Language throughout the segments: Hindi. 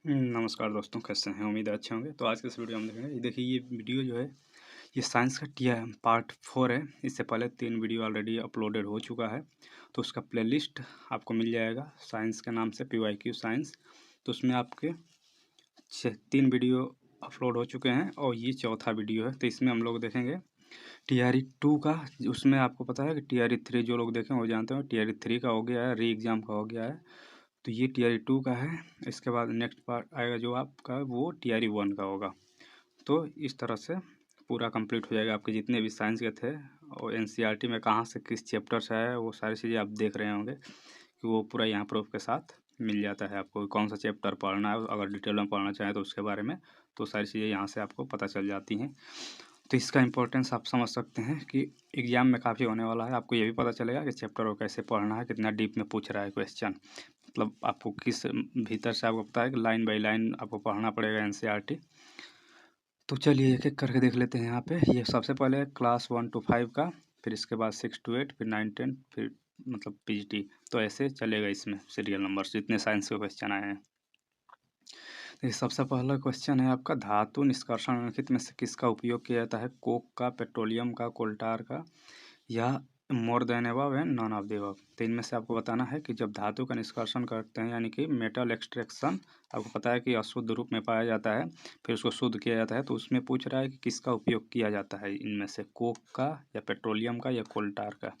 नमस्कार दोस्तों, कैसे हैं? उम्मीद है अच्छे होंगे। तो आज के इस वीडियो में हम देखेंगे, ये देखिए ये वीडियो जो है ये साइंस का टी पार्ट 4 है। इससे पहले 3 वीडियो ऑलरेडी अपलोडेड हो चुका है, तो उसका प्लेलिस्ट आपको मिल जाएगा साइंस के नाम से, PYQ साइंस। तो उसमें आपके 3 वीडियो अपलोड हो चुके हैं और ये चौथा वीडियो है। तो इसमें हम लोग देखेंगे TRE 2 का। उसमें आपको पता है कि TRE 3 जो लोग देखें वो जानते हैं, TRE 3 का हो गया है, री एग्ज़ाम का हो गया है। तो ये TRE 2 का है। इसके बाद नेक्स्ट पार्ट आएगा जो आपका, वो TRE 1 का होगा। तो इस तरह से पूरा कंप्लीट हो जाएगा आपके जितने भी साइंस के थे, और NCERT में कहाँ से किस चैप्टर से है वो सारी चीज़ें आप देख रहे होंगे कि वो पूरा यहाँ प्रूफ के साथ मिल जाता है आपको। कौन सा चैप्टर पढ़ना है, अगर डिटेल में पढ़ना चाहें तो उसके बारे में, तो सारी चीज़ें यहाँ से आपको पता चल जाती हैं। तो इसका इम्पोर्टेंस आप समझ सकते हैं कि एग्ज़ाम में काफ़ी होने वाला है। आपको ये भी पता चलेगा कि चैप्टर को कैसे पढ़ना है, कितना डीप में पूछ रहा है क्वेश्चन। मतलब आपको किस भीतर से आपको पता है कि लाइन बाय लाइन आपको पढ़ना पड़ेगा NCERT। तो चलिए एक एक करके देख लेते हैं। यहाँ पे ये सबसे पहले क्लास 1 to 5 का, फिर इसके बाद 6 to 8, फिर 9 10, फिर मतलब PGT। तो ऐसे चलेगा इसमें सीरियल नंबर जितने साइंस के क्वेश्चन आए हैं। तो ये सबसे पहला क्वेश्चन है आपका, धातु निष्कर्षण निम्नलिखित में से किसका उपयोग किया जाता है? कोक का, पेट्रोलियम का, कोल्टार का, या more than above and none of the above. तो इनमें से आपको बताना है कि जब धातु का निष्कर्षण करते हैं, यानी कि मेटल एक्सट्रैक्शन, आपको पता है कि अशुद्ध रूप में पाया जाता है, फिर उसको शुद्ध किया जाता है। तो उसमें पूछ रहा है कि किसका उपयोग किया जाता है इनमें से, कोक का या पेट्रोलियम का या कोल्टार का।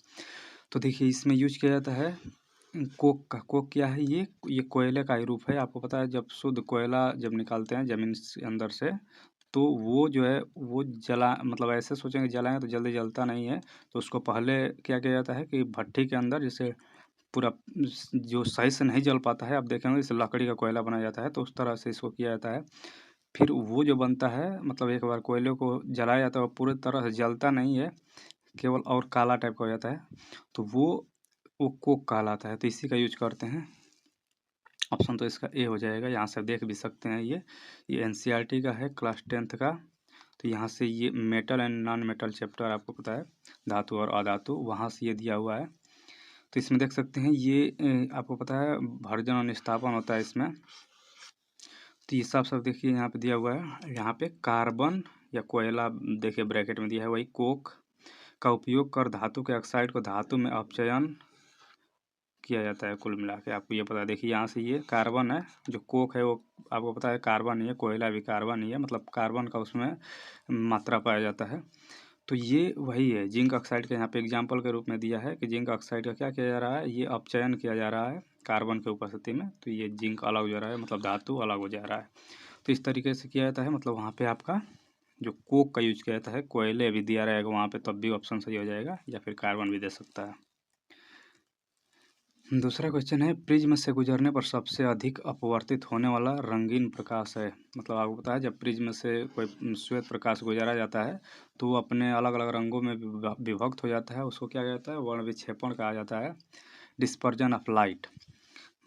तो देखिए इसमें यूज किया जाता है कोक का। कोक क्या है? ये कोयले का ही रूप है। आपको पता है जब शुद्ध कोयला जब निकालते हैं ज़मीन के अंदर से, तो वो जो है वो जला, मतलब ऐसे सोचेंगे जलाएंगे तो जल्दी जलता नहीं है। तो उसको पहले क्या किया जाता है कि भट्टी के अंदर, जैसे पूरा जो सही से नहीं जल पाता है, आप देखेंगे जैसे लकड़ी का कोयला बनाया जाता है, तो उस तरह से इसको किया जाता है। फिर वो जो बनता है, मतलब एक बार कोयले को जलाया जाता है, वो पूरी तरह से जलता नहीं है, केवल और काला टाइप का हो जाता है। तो वो कोक कहलाता है। तो इसी का यूज करते हैं। ऑप्शन तो इसका ए हो जाएगा। यहाँ से देख भी सकते हैं, ये NCERT का है, क्लास 10th का। तो यहाँ से ये metal and non metal chapter आपको पता है, धातु और अधातु, वहाँ से ये दिया हुआ है। तो इसमें देख सकते हैं ये आपको पता है भर्जन और निष्ठापन होता है इसमें। तो ये सब देखिए यहाँ पे दिया हुआ है। यहाँ पे कार्बन या कोयला देखिए ब्रैकेट में दिया है, वही कोक का उपयोग कर धातु के ऑक्साइड को धातु में अपचयन किया जाता है। कुल मिला के आपको ये पता है। देखिए यहाँ से ये कार्बन है, जो कोक है वो आपको पता है कार्बन ही है, कोयला भी कार्बन ही है, मतलब कार्बन का उसमें मात्रा पाया जाता है। तो ये वही है। जिंक ऑक्साइड के यहाँ पे एग्जाम्पल के रूप में दिया है कि जिंक ऑक्साइड का क्या किया जा रहा है, ये अपचयन किया जा रहा है कार्बन के उपस्थिति में। तो ये जिंक अलग हो जा रहा है, मतलब धातु अलग हो जा रहा है। तो इस तरीके से किया जाता है। मतलब वहाँ पे आपका जो कोक का यूज किया जाता है, कोयले भी दिया रहेगा वहाँ पे, तब भी ऑप्शन सही हो जाएगा, या फिर कार्बन भी दे सकता है। दूसरा क्वेश्चन है, प्रिज्म से गुजरने पर सबसे अधिक अपवर्तित होने वाला रंगीन प्रकाश है। मतलब आपको पता है जब प्रिज्म से कोई श्वेत प्रकाश गुजारा जाता है, तो वो अपने अलग अलग रंगों में विभक्त हो जाता है। उसको क्या कहता है? वर्ण विक्षेपण कहा जाता है, डिस्पर्जन ऑफ लाइट।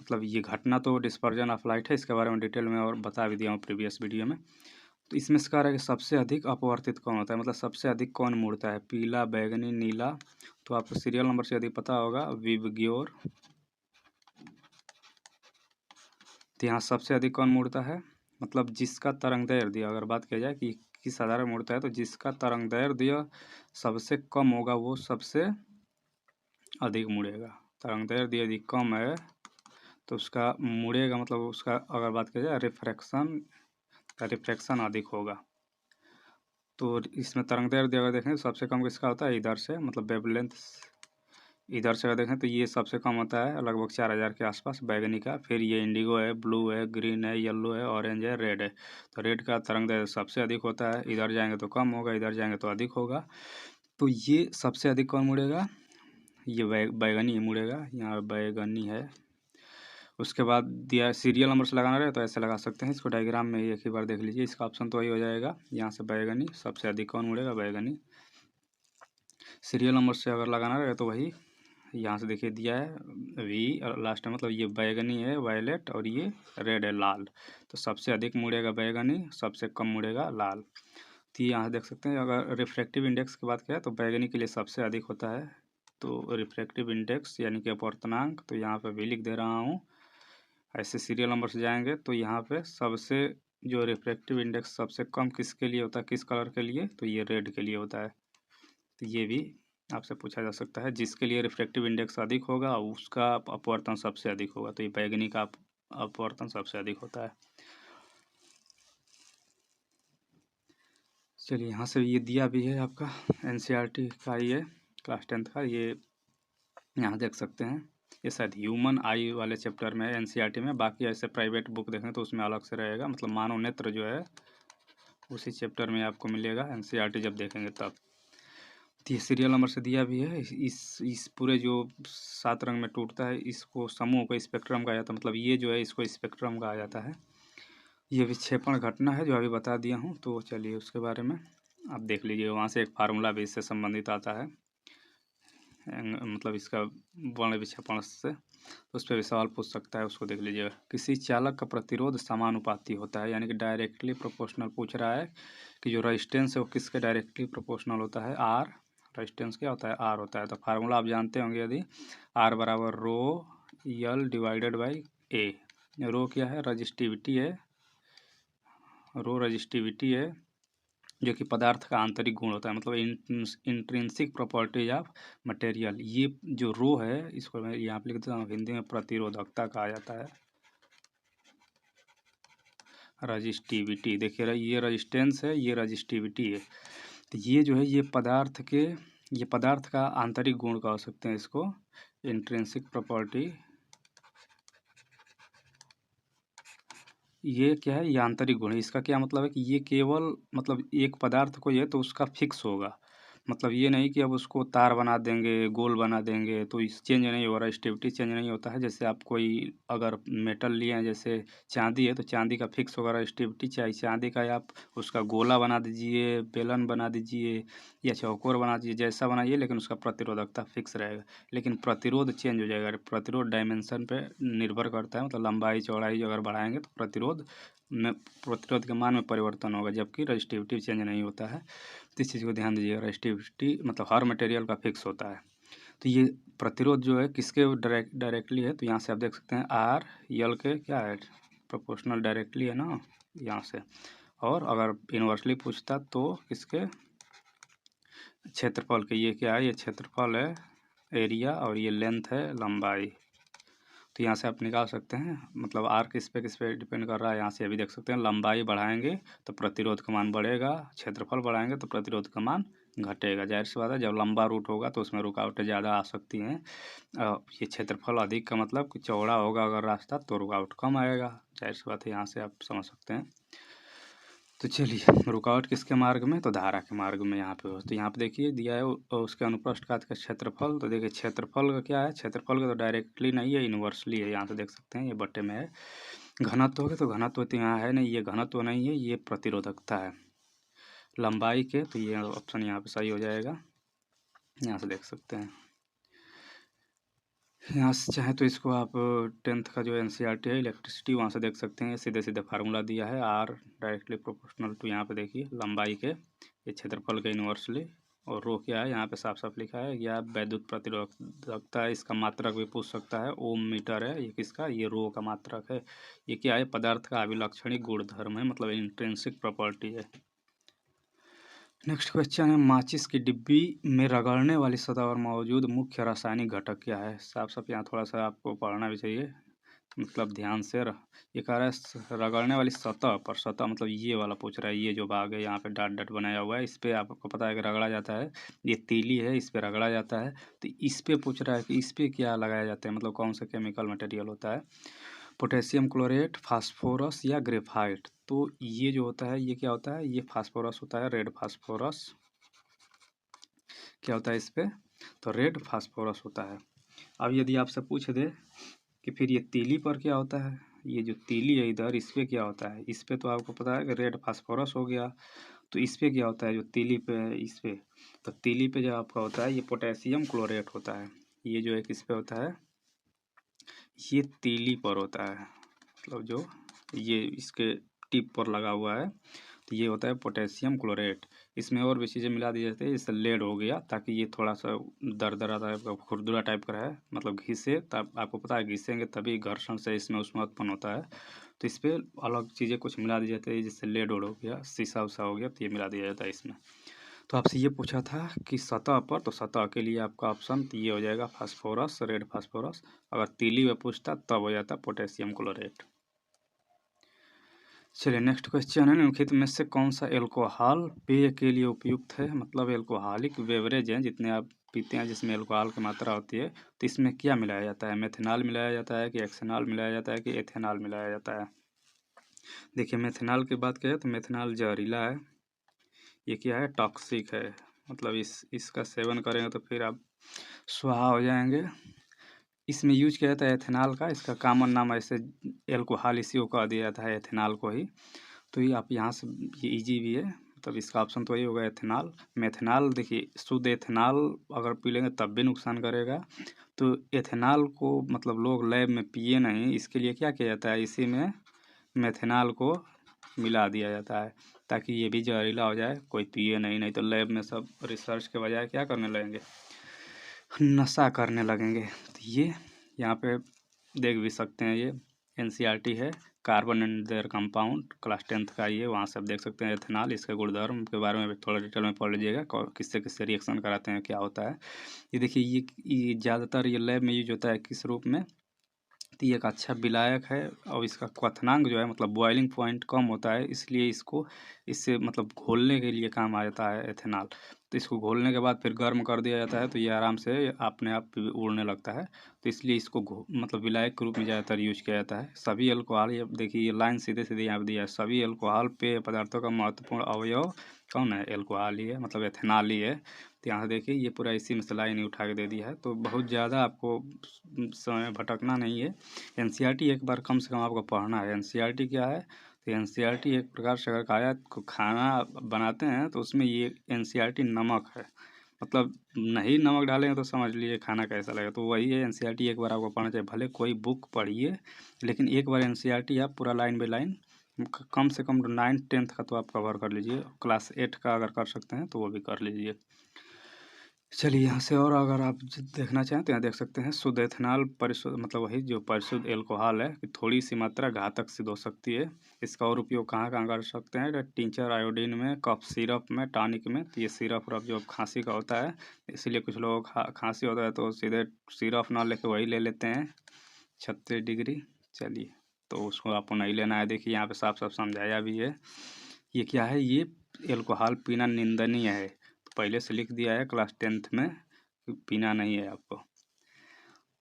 मतलब ये घटना तो डिस्पर्जन ऑफ लाइट है, इसके बारे में डिटेल में और बता भी दिया हूँ प्रीवियस वीडियो में। तो इसमें से कह रहा है कि सबसे अधिक अपवर्तित कौन होता है, मतलब सबसे अधिक कौन मुड़ता है, पीला, बैगनी, नीला। तो आपको सीरियल नंबर से यदि पता होगा, विबग्योर। तो यहाँ सबसे अधिक कौन मुड़ता है, मतलब जिसका तरंगदैर्ध्य, अगर बात किया जाए कि किस आधार में मुड़ता है, तो जिसका तरंगदैर्ध्य सबसे कम होगा वो सबसे अधिक मुड़ेगा। तरंगदैर्ध्य यदि कम है तो उसका मुड़ेगा, मतलब उसका अगर बात किया जाए रिफ्रैक्शन अधिक होगा। तो इसमें तरंगदैर्ध्य अगर देखें तो सबसे कम किसका होता है, इधर से, मतलब वेवलेंथ इधर से अगर देखें तो ये सबसे कम होता है लगभग 4000 के आसपास, बैगनी का। फिर ये इंडिगो है, ब्लू है, ग्रीन है, येलो है, ऑरेंज है, रेड है। तो रेड का तरंगदैर्ध्य सबसे अधिक होता है। इधर जाएंगे तो कम होगा, इधर जाएंगे तो अधिक होगा। तो ये सबसे अधिक कौन मुड़ेगा, ये बैगनी ही मुड़ेगा। यहाँ बैगनी है। उसके बाद दिया सीरियल नंबर से लगाना रहे तो ऐसे लगा सकते हैं इसको, डायग्राम में एक ही बार देख लीजिए। इसका ऑप्शन तो वही हो जाएगा। यहाँ से बैगनी सबसे अधिक कौन मुड़ेगा, बैगनी। सीरियल नंबर से अगर लगाना रहे तो वही, यहाँ से देखिए दिया है वी लास्ट में, मतलब ये बैगनी है वायलेट, और ये रेड है लाल। तो सबसे अधिक मुड़ेगा बैगनी, सबसे कम मुड़ेगा लाल। तो यहाँ देख सकते हैं। अगर रिफ्रैक्टिव इंडेक्स की बात करें तो बैगनी के लिए सबसे अधिक होता है। तो रिफ्रैक्टिव इंडेक्स यानी कि अपवर्तनांक, तो यहाँ पे भी लिख दे रहा हूँ, ऐसे सीरियल नंबर से जाएंगे तो यहाँ पे सबसे जो रिफ्रैक्टिव इंडेक्स सबसे कम किसके लिए होता है, किस कलर के लिए, तो ये रेड के लिए होता है। तो ये भी आपसे पूछा जा सकता है, जिसके लिए रिफ्रैक्टिव इंडेक्स अधिक होगा उसका अपवर्तन सबसे अधिक होगा, तो ये बैगनी का अपवर्तन सबसे अधिक होता है। चलिए यहाँ से ये दिया भी है आपका एनसीईआरटी का, ये क्लास 10th का, ये यहाँ देख सकते हैं। ये शायद ह्यूमन आई वाले चैप्टर में है एनसीईआरटी में, बाकी ऐसे प्राइवेट बुक देखें तो उसमें अलग से रहेगा, मतलब मानव नेत्र जो है उसी चैप्टर में आपको मिलेगा एनसीईआरटी जब देखेंगे तब। तो ये सीरियल नंबर से दिया भी है। इस पूरे जो 7 रंग में टूटता है इसको समूह को स्पेक्ट्रम कहा जाता है, मतलब ये जो है इसको स्पेक्ट्रम कहा जाता है। ये विक्षेपण घटना है जो अभी बता दिया हूँ, तो चलिए उसके बारे में आप देख लीजिए। वहाँ से एक फार्मूला भी इससे संबंधित आता है, मतलब इसका वर्ण विक्षेपण से, तो उस पर भी सवाल पूछ सकता है, उसको देख लीजिएगा। किसी चालक का प्रतिरोध समानुपाती होता है, यानी कि डायरेक्टली प्रोपोर्शनल पूछ रहा है कि जो रेजिस्टेंस है वो किसके डायरेक्टली प्रोपोर्शनल होता है, आर। रेजिस्टेंस क्या होता है, आर होता है। तो फार्मूला आप जानते होंगे, यदि आर बराबर रो यल डिवाइडेड बाई ए। रो क्या है, रजिस्टिविटी है, रो रजिस्टिविटी है जो कि पदार्थ का आंतरिक गुण होता है, मतलब इंट्रिंसिक प्रॉपर्टीज ऑफ मटेरियल। ये जो रो है इसको मैं यहाँ पे लिख देता हूँ, हिंदी में प्रतिरोधकता कहा जाता है, रजिस्टिविटी। देखिए ये रजिस्टेंस है, ये रजिस्टिविटी है। तो ये जो है ये पदार्थ का आंतरिक गुण कह सकते हैं इसको, इंट्रिंसिक प्रॉपर्टी। ये क्या है, ये आंतरिक गुण है। इसका क्या मतलब है कि ये केवल मतलब एक पदार्थ को ये तो उसका फिक्स होगा, मतलब ये नहीं कि अब उसको तार बना देंगे, गोल बना देंगे तो इस चेंज नहीं हो रहा, स्टेबिलिटी चेंज नहीं होता है। जैसे आप कोई अगर मेटल लिए हैं, जैसे चांदी है तो चांदी का फिक्स होगा स्टेबिलिटी, चाहे चांदी का आप उसका गोला बना दीजिए, बेलन बना दीजिए या चौकोर बना दीजिए, जैसा बनाइए, लेकिन उसका प्रतिरोधकता फिक्स रहेगा। लेकिन प्रतिरोध चेंज हो जाएगा, प्रतिरोध डायमेंशन पे निर्भर करता है, मतलब लंबाई चौड़ाई अगर बढ़ाएंगे तो प्रतिरोध के मान में परिवर्तन होगा, जबकि रजिस्टिविटी चेंज नहीं होता है। तो इस चीज़ को ध्यान दीजिएगा, रजिस्टिविटी मतलब हर मटेरियल का फिक्स होता है। तो ये प्रतिरोध जो है किसके डायरेक्टली है, तो यहाँ से आप देख सकते हैं आर यल के क्या है, प्रोपोर्शनल डायरेक्टली है ना यहाँ से। और अगर इन्वर्सली पूछता तो किसके, क्षेत्रफल के। ये क्या है, ये क्षेत्रफल है एरिया, और ये लेंथ है लंबाई। तो यहाँ से आप निकाल सकते हैं, मतलब आर किस पे डिपेंड कर रहा है, यहाँ से अभी देख सकते हैं। लंबाई बढ़ाएंगे तो प्रतिरोध का मान बढ़ेगा, क्षेत्रफल बढ़ाएंगे तो प्रतिरोध का मान घटेगा। जाहिर सी बात है, जब लंबा रूट होगा तो उसमें रुकावटें ज़्यादा आ सकती हैं। ये क्षेत्रफल अधिक का मतलब कि चौड़ा होगा अगर रास्ता तो रुकावट कम आएगा, जाहिर सी बात है, यहाँ से आप समझ सकते हैं। तो चलिए, रुकावट किसके मार्ग में, तो धारा के मार्ग में यहाँ पे हो। तो यहाँ पे देखिए दिया है उसके अनुप्रस्थ काट का क्षेत्रफल। तो देखिए क्षेत्रफल का क्या है, क्षेत्रफल का तो डायरेक्टली नहीं है, इन्वर्सली है। यहाँ से देख सकते हैं ये बट्टे में है। घनत्व हो गया, तो घनत्व तो यहाँ है नहीं, ये घनत्व नहीं है, ये प्रतिरोधकता है लंबाई के। तो ये ऑप्शन यहाँ पे सही हो जाएगा, यहाँ से देख सकते हैं। यहाँ से चाहे तो इसको आप 10th का जो एनसीईआरटी है इलेक्ट्रिसिटी, वहाँ से देख सकते हैं। सीधे सीधे फार्मूला दिया है, आर डायरेक्टली प्रोपोर्शनल टू, यहाँ पे देखिए लंबाई के, ये क्षेत्रफल के इन्वर्सली, और रो क्या है यहाँ पे साफ साफ लिखा है, या वैद्युत प्रतिरोधकता है। इसका मात्रक भी पूछ सकता है, ओम मीटर है ये किसका, ये रो का मात्रक है। ये क्या है, पदार्थ का अभिलक्षणिक गुणधर्म है, मतलब इंट्रिंसिक प्रॉपर्टी है। नेक्स्ट क्वेश्चन है, माचिस की डिब्बी में रगड़ने वाली सतह पर मौजूद मुख्य रासायनिक घटक क्या है। साफ साफ यहाँ थोड़ा सा आपको पढ़ना भी चाहिए, मतलब ध्यान से ये कह रहा है रगड़ने वाली सतह पर, सतह मतलब ये वाला पूछ रहा है, ये जो भाग है यहाँ पे डॉट डॉट बनाया हुआ है, इस पर आपको पता है कि रगड़ा जाता है। ये तीली है, इस पर रगड़ा जाता है। तो इस पर पूछ रहा है कि इस पर क्या लगाया जाता है, मतलब कौन सा केमिकल मटेरियल होता है, पोटेशियम क्लोरेट, फास्फोरस या ग्रेफाइट। तो ये जो होता है ये क्या होता है, ये फास्फोरस होता है, रेड फास्फोरस। क्या होता है इस पे, तो रेड फास्फोरस होता है। अब यदि आपसे पूछ दे कि फिर ये तीली पर क्या होता है, ये जो तीली है इधर, इस पे क्या होता है, इस पे तो आपको पता है कि रेड फास्फोरस हो गया। तो इस पे क्या होता है, जो तीली पे है इस पे, तो तीली पे जो आपका होता है ये पोटेशियम क्लोरेट होता है। ये जो एक इस पे होता है, ये तीली पर होता है, मतलब जो ये इसके टिप पर लगा हुआ है, तो ये होता है पोटेशियम क्लोरेट। इसमें और भी चीज़ें मिला दी जाती है, इससे लेड हो गया ताकि ये थोड़ा सा दरदरा टाइप का, खुरदुरा टाइप का है, मतलब घिसे, तब आपको पता है घिसेंगे तभी घर्षण से इसमें उसमें उत्पन्न होता है। तो इस पर अलग चीज़ें कुछ मिला दी जाती है, जिससे लेड ओड हो गया, शीशा उसा हो गया, तो ये मिला दिया जाता है इसमें। तो आपसे ये पूछा था कि सतह पर, तो सतह के लिए आपका ऑप्शन तो ये हो जाएगा फास्फोरस, रेड फास्फोरस। अगर तीली में पूछता तब हो जाता पोटेशियम क्लोरेट। चलिए नेक्स्ट क्वेश्चन है, निम्नलिखित में से कौन सा एल्कोहल पेय के लिए उपयुक्त है, मतलब एल्कोहलिक बेवरेज हैं जितने आप पीते हैं जिसमें एल्कोहल की मात्रा होती है, तो इसमें क्या मिलाया जाता है, मेथनॉल मिलाया जाता है कि एक्सेनॉल मिलाया जाता है कि एथेनॉल मिलाया जाता है। देखिए मेथनॉल की बात करें तो मेथनॉल जहरीला है, ये क्या है, टॉक्सिक है, मतलब इसका सेवन करेंगे तो फिर आप स्वाहा हो जाएंगे। इसमें यूज किया जाता है एथेनॉल का, इसका कॉमन नाम ऐसे एल्कोहल इसी को कह दिया जाता है, एथेनॉल को ही। तो ये आप यहाँ से, ये इजी भी है, मतलब इसका ऑप्शन तो यही होगा एथेनॉल। मेथनॉल देखिए शुद्ध एथेनॉल अगर पी लेंगे तब भी नुकसान करेगा। तो एथेनॉल को मतलब लोग लैब में पिए नहीं, इसके लिए क्या किया जाता है, इसी में मेथनॉल को मिला दिया जाता है ताकि ये भी जहरीला हो जाए, कोई पिए नहीं। नहीं तो लैब में सब रिसर्च के बजाय क्या करने लगेंगे, नशा करने लगेंगे। तो ये यहाँ पे देख भी सकते हैं, ये एनसीईआरटी है, carbon and there compound, class 10th का ये, वहाँ से आप देख सकते हैं एथेनॉल, इसके गुणधर्म के बारे में भी थोड़ा डिटेल में पढ़ लीजिएगा, किससे किससे रिएक्शन कराते हैं, क्या होता है। ये देखिए ये ज़्यादातर ये लैब में यूज होता है किस रूप में, तो ये एक अच्छा विलायक है और इसका क्वथनांक जो है मतलब बॉइलिंग पॉइंट कम होता है, इसलिए इसको इससे मतलब घोलने के लिए काम आ जाता है एथेनॉल। तो इसको घोलने के बाद फिर गर्म कर दिया जाता है तो ये आराम से अपने आप उड़ने लगता है, तो इसलिए इसको मतलब विलायक के रूप में ज़्यादातर यूज किया जाता है। सभी अल्कोहल, ये देखिए ये लाइन सीधे सीधे यहाँ पे दिया है, सभी अल्कोहल पेय पदार्थों का महत्वपूर्ण अवयव कौन है, एल्कोहल ही है, मतलब एथेनॉल ही है। तो यहाँ देखिए ये पूरा इसी में से लाइन ही उठा के दे दिया है, तो बहुत ज़्यादा आपको समय भटकना नहीं है। एनसीईआरटी एक बार कम से कम आपको पढ़ना है। एनसीईआरटी क्या है, तो एनसीईआरटी एक प्रकार से अगर कहा को खाना बनाते हैं तो उसमें ये एनसीईआरटी नमक है, मतलब नहीं नमक डालेंगे तो समझ लीजिए खाना कैसा लगेगा। तो वही है एनसीईआरटी, एक बार आपको पढ़ना चाहिए, भले कोई बुक पढ़िए लेकिन एक बार एनसीईआरटी आप पूरा लाइन बाई लाइन कम से कम 9th-10th का तो आप कवर कर लीजिए, क्लास 8 का अगर कर सकते हैं तो वो भी कर लीजिए। चलिए यहाँ से और अगर आप देखना चाहें तो यहाँ देख सकते हैं शुद्ध एथेनॉल परिशुद्ध, मतलब वही जो परिशुद्ध एल्कोहल है कि थोड़ी सी मात्रा घातक सिद्ध हो सकती है। इसका और उपयोग कहाँ कहाँ कर सकते हैं, टिंचर आयोडीन में, कफ सिरप में, टॉनिक में। तो ये सिरप उरप जो खांसी का होता है, इसीलिए कुछ लोगों को खांसी होता है तो सीधे सिरप ना लेके वही ले लेते हैं 36 डिग्री। चलिए तो उसको आपको नहीं लेना है, देखिए यहाँ पे साफ साफ समझाया भी है। ये क्या है, ये एल्कोहल पीना निंदनीय है, पहले से लिख दिया है क्लास 10th में, पीना नहीं है आपको।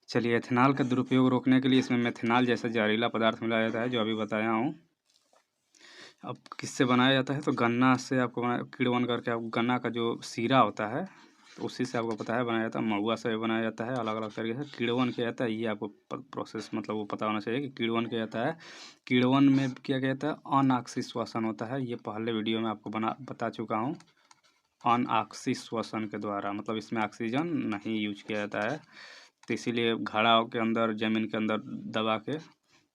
चलिए एथेनॉल का दुरुपयोग रोकने के लिए इसमें मेथनॉल जैसा जहरीला पदार्थ मिलाया जाता है, जो अभी बताया हूँ। अब किससे बनाया जाता है, तो गन्ना से आपको किण्वन करके, आप गन्ना का जो सीरा होता है तो उसी से आपको पता है बनाया जाता है। महुआ से भी बनाया जाता है, अलग अलग तरीके से किण्वन किया जाता है, ये आपको प्रोसेस मतलब वो पता होना चाहिए कि किण्वन किया जाता है। किण्वन में क्या किया जाता है, अनऑक्सी श्वसन होता है, ये पहले वीडियो में आपको बता चुका हूँ। अनऑक्सी श्वसन के द्वारा, मतलब इसमें ऑक्सीजन नहीं यूज किया जाता है, तो इसीलिए घड़ा के अंदर, ज़मीन के अंदर दबा के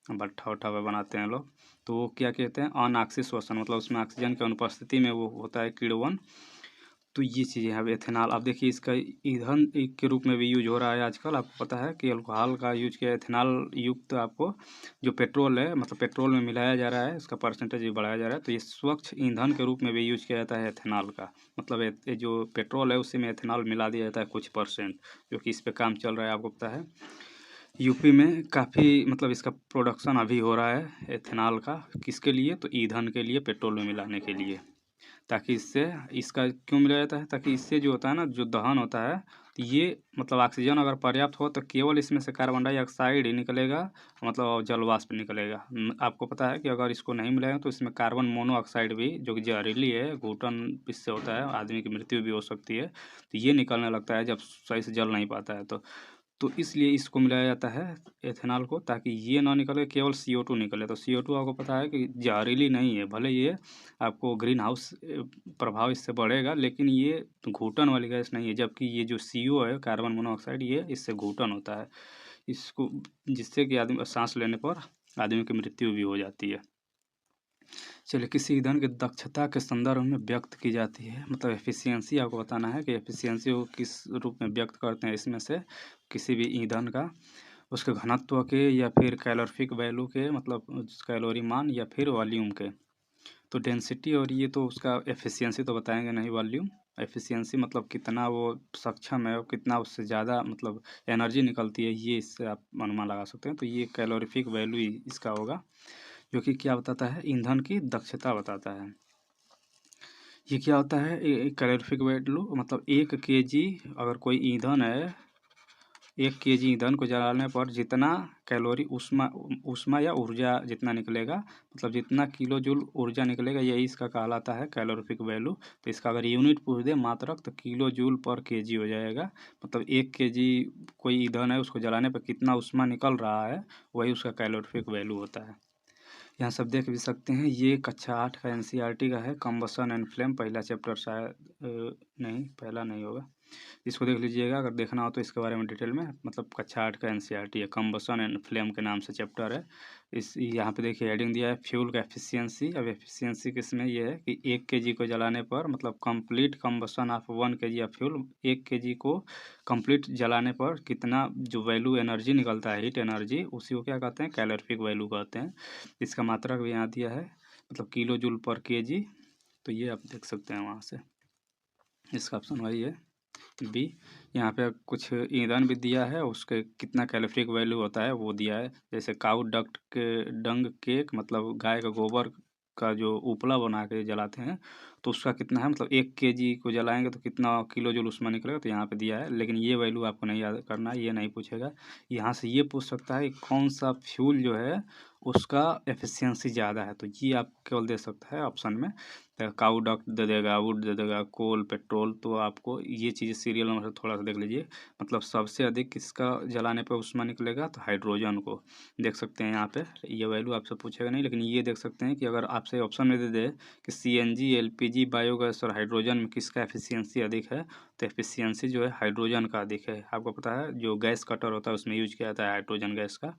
भट्ठा उट्ठा पे बनाते हैं लोग, तो वो क्या कहते हैं, अनऑक्सी श्वसन, मतलब उसमें ऑक्सीजन की अनुपस्थिति में वो होता है किण्वन। तो ये चीज़ें हैं। अब एथेनॉल, अब देखिए इसका ईंधन के रूप में भी यूज हो रहा है आजकल, आपको पता है कि अल्कोहल का यूज किया, एथेनॉल युक्त आपको जो पेट्रोल है, मतलब पेट्रोल में मिलाया जा रहा है, इसका परसेंटेज भी बढ़ाया जा रहा है, तो ये स्वच्छ ईंधन के रूप में भी यूज किया जाता है एथेनॉल का, मतलब ये जो पेट्रोल है उसी में एथेनॉल मिला दिया जाता है कुछ %, जो कि इस पर काम चल रहा है, आपको पता है। यूपी में काफ़ी मतलब इसका प्रोडक्शन अभी हो रहा है एथेनॉल का, किसके लिए, तो ईंधन के लिए, पेट्रोल में मिलाने के लिए, ताकि इससे, इसका क्यों मिलाया जाता है, ताकि इससे जो होता है ना, जो दहन होता है, तो ये मतलब ऑक्सीजन अगर पर्याप्त हो तो केवल इसमें से कार्बन डाइऑक्साइड ही निकलेगा, मतलब जल वाष्प निकलेगा। आपको पता है कि अगर इसको नहीं मिलाएगा तो इसमें कार्बन मोनोऑक्साइड भी, जो कि जहरीली है, घुटन इससे होता है, आदमी की मृत्यु भी हो सकती है, तो ये निकलने लगता है जब सही से जल नहीं पाता है तो इसलिए इसको मिलाया जाता है एथेनॉल को, ताकि ये ना निकले, केवल CO2 निकले। तो CO2 आपको पता है कि जहरीली नहीं है, भले ये आपको ग्रीन हाउस प्रभाव इससे बढ़ेगा, लेकिन ये घुटन वाली गैस नहीं है, जबकि ये जो CO है, कार्बन मोनोऑक्साइड, ये इससे घुटन होता है, इसको, जिससे कि आदमी सांस लेने पर आदमी की मृत्यु भी हो जाती है। चलिए, किसी ईंधन की दक्षता के संदर्भ में व्यक्त की जाती है, मतलब एफिशिएंसी आपको बताना है कि एफिशिएंसी को किस रूप में व्यक्त करते हैं। इसमें से किसी भी ईंधन का उसके घनत्व के या फिर कैलोरीफिक वैल्यू के, मतलब कैलोरी मान या फिर वॉल्यूम के। तो डेंसिटी और ये तो उसका एफिशिएंसी तो बताएंगे नहीं, वॉल्यूम। एफिशिएंसी मतलब कितना वो सक्षम है और कितना उससे ज़्यादा मतलब एनर्जी निकलती है, ये इससे आप अनुमान लगा सकते हैं। तो ये कैलोरीफिक वैल्यू इसका होगा, जो कि क्या बताता है, ईंधन की दक्षता बताता है। ये क्या होता है, कैलोरीफिक वैल्यू मतलब 1 kg अगर कोई ईंधन है, 1 kg ईंधन को जलाने पर जितना कैलोरी ऊष्मा या ऊर्जा जितना निकलेगा, मतलब जितना किलो जूल ऊर्जा निकलेगा, यही इसका कहलाता है कैलोरीफिक वैल्यू। तो इसका अगर यूनिट पूछ दे मात्रक, तो किलो जूल पर केजी हो जाएगा। मतलब 1 kg कोई ईंधन है, उसको जलाने पर कितना ऊष्मा निकल रहा है, वही उसका कैलोरीफिक वैल्यू होता है। यहाँ सब देख भी सकते हैं। ये कक्षा 8 का एनसीईआरटी का है, कम्बसन एंड फ्लेम, पहला चैप्टर शायद नहीं, पहला नहीं होगा। इसको देख लीजिएगा अगर देखना हो तो इसके बारे में डिटेल में, मतलब कक्षा 8 का एनसीईआरटी है, कम्बसन एंड फ्लेम के नाम से चैप्टर है। इस यहाँ पे देखिए हेडिंग दिया है फ्यूल का एफिशिएंसी। अब एफिशिएंसी किसमें ये है कि 1 kg को जलाने पर, मतलब complete combustion of 1 kg of fuel, 1 kg को कंप्लीट जलाने पर कितना जो वैल्यू एनर्जी निकलता है, हीट एनर्जी, उसी को क्या कहते हैं, कैलोरीफिक वैल्यू कहते हैं। इसका मात्रक भी यहाँ दिया है, मतलब किलो जूल पर केजी। तो ये आप देख सकते हैं वहाँ से, इसका ऑप्शन वही है बी। यहाँ पे कुछ ईंधन भी दिया है, उसके कितना कैलोरीफिक वैल्यू होता है वो दिया है। जैसे काऊ डक्ट के डंग केक, मतलब गाय का गोबर का जो उपला बना के जलाते हैं, तो उसका कितना है, मतलब 1 kg को जलाएंगे तो कितना किलो जूल उसमें निकलेगा, तो यहाँ पे दिया है। लेकिन ये वैल्यू आपको नहीं याद करना है, ये नहीं पूछेगा। यहाँ से ये पूछ सकता है कि कौन सा फ्यूल जो है उसका एफिशिएंसी ज़्यादा है, तो ये आप केवल दे सकता है ऑप्शन में। काऊ डक्ट दे देगा, वुड दे देगा, कोल, पेट्रोल। तो आपको ये चीज़ सीरियल नंबर से थोड़ा सा देख लीजिए। मतलब सबसे अधिक किसका जलाने पर ऊष्मा निकलेगा, तो हाइड्रोजन को देख सकते हैं यहाँ पे। ये वैल्यू आपसे पूछेगा नहीं, लेकिन ये देख सकते हैं कि अगर आपसे ऑप्शन में दे दे कि सीएनजी, एलपीजी, बायोगैस और हाइड्रोजन में किसका एफिशिएंसी अधिक है, तो एफिशिएंसी जो है हाइड्रोजन का अधिक है। आपको पता है जो गैस कटर होता है उसमें यूज किया जाता है हाइड्रोजन गैस का।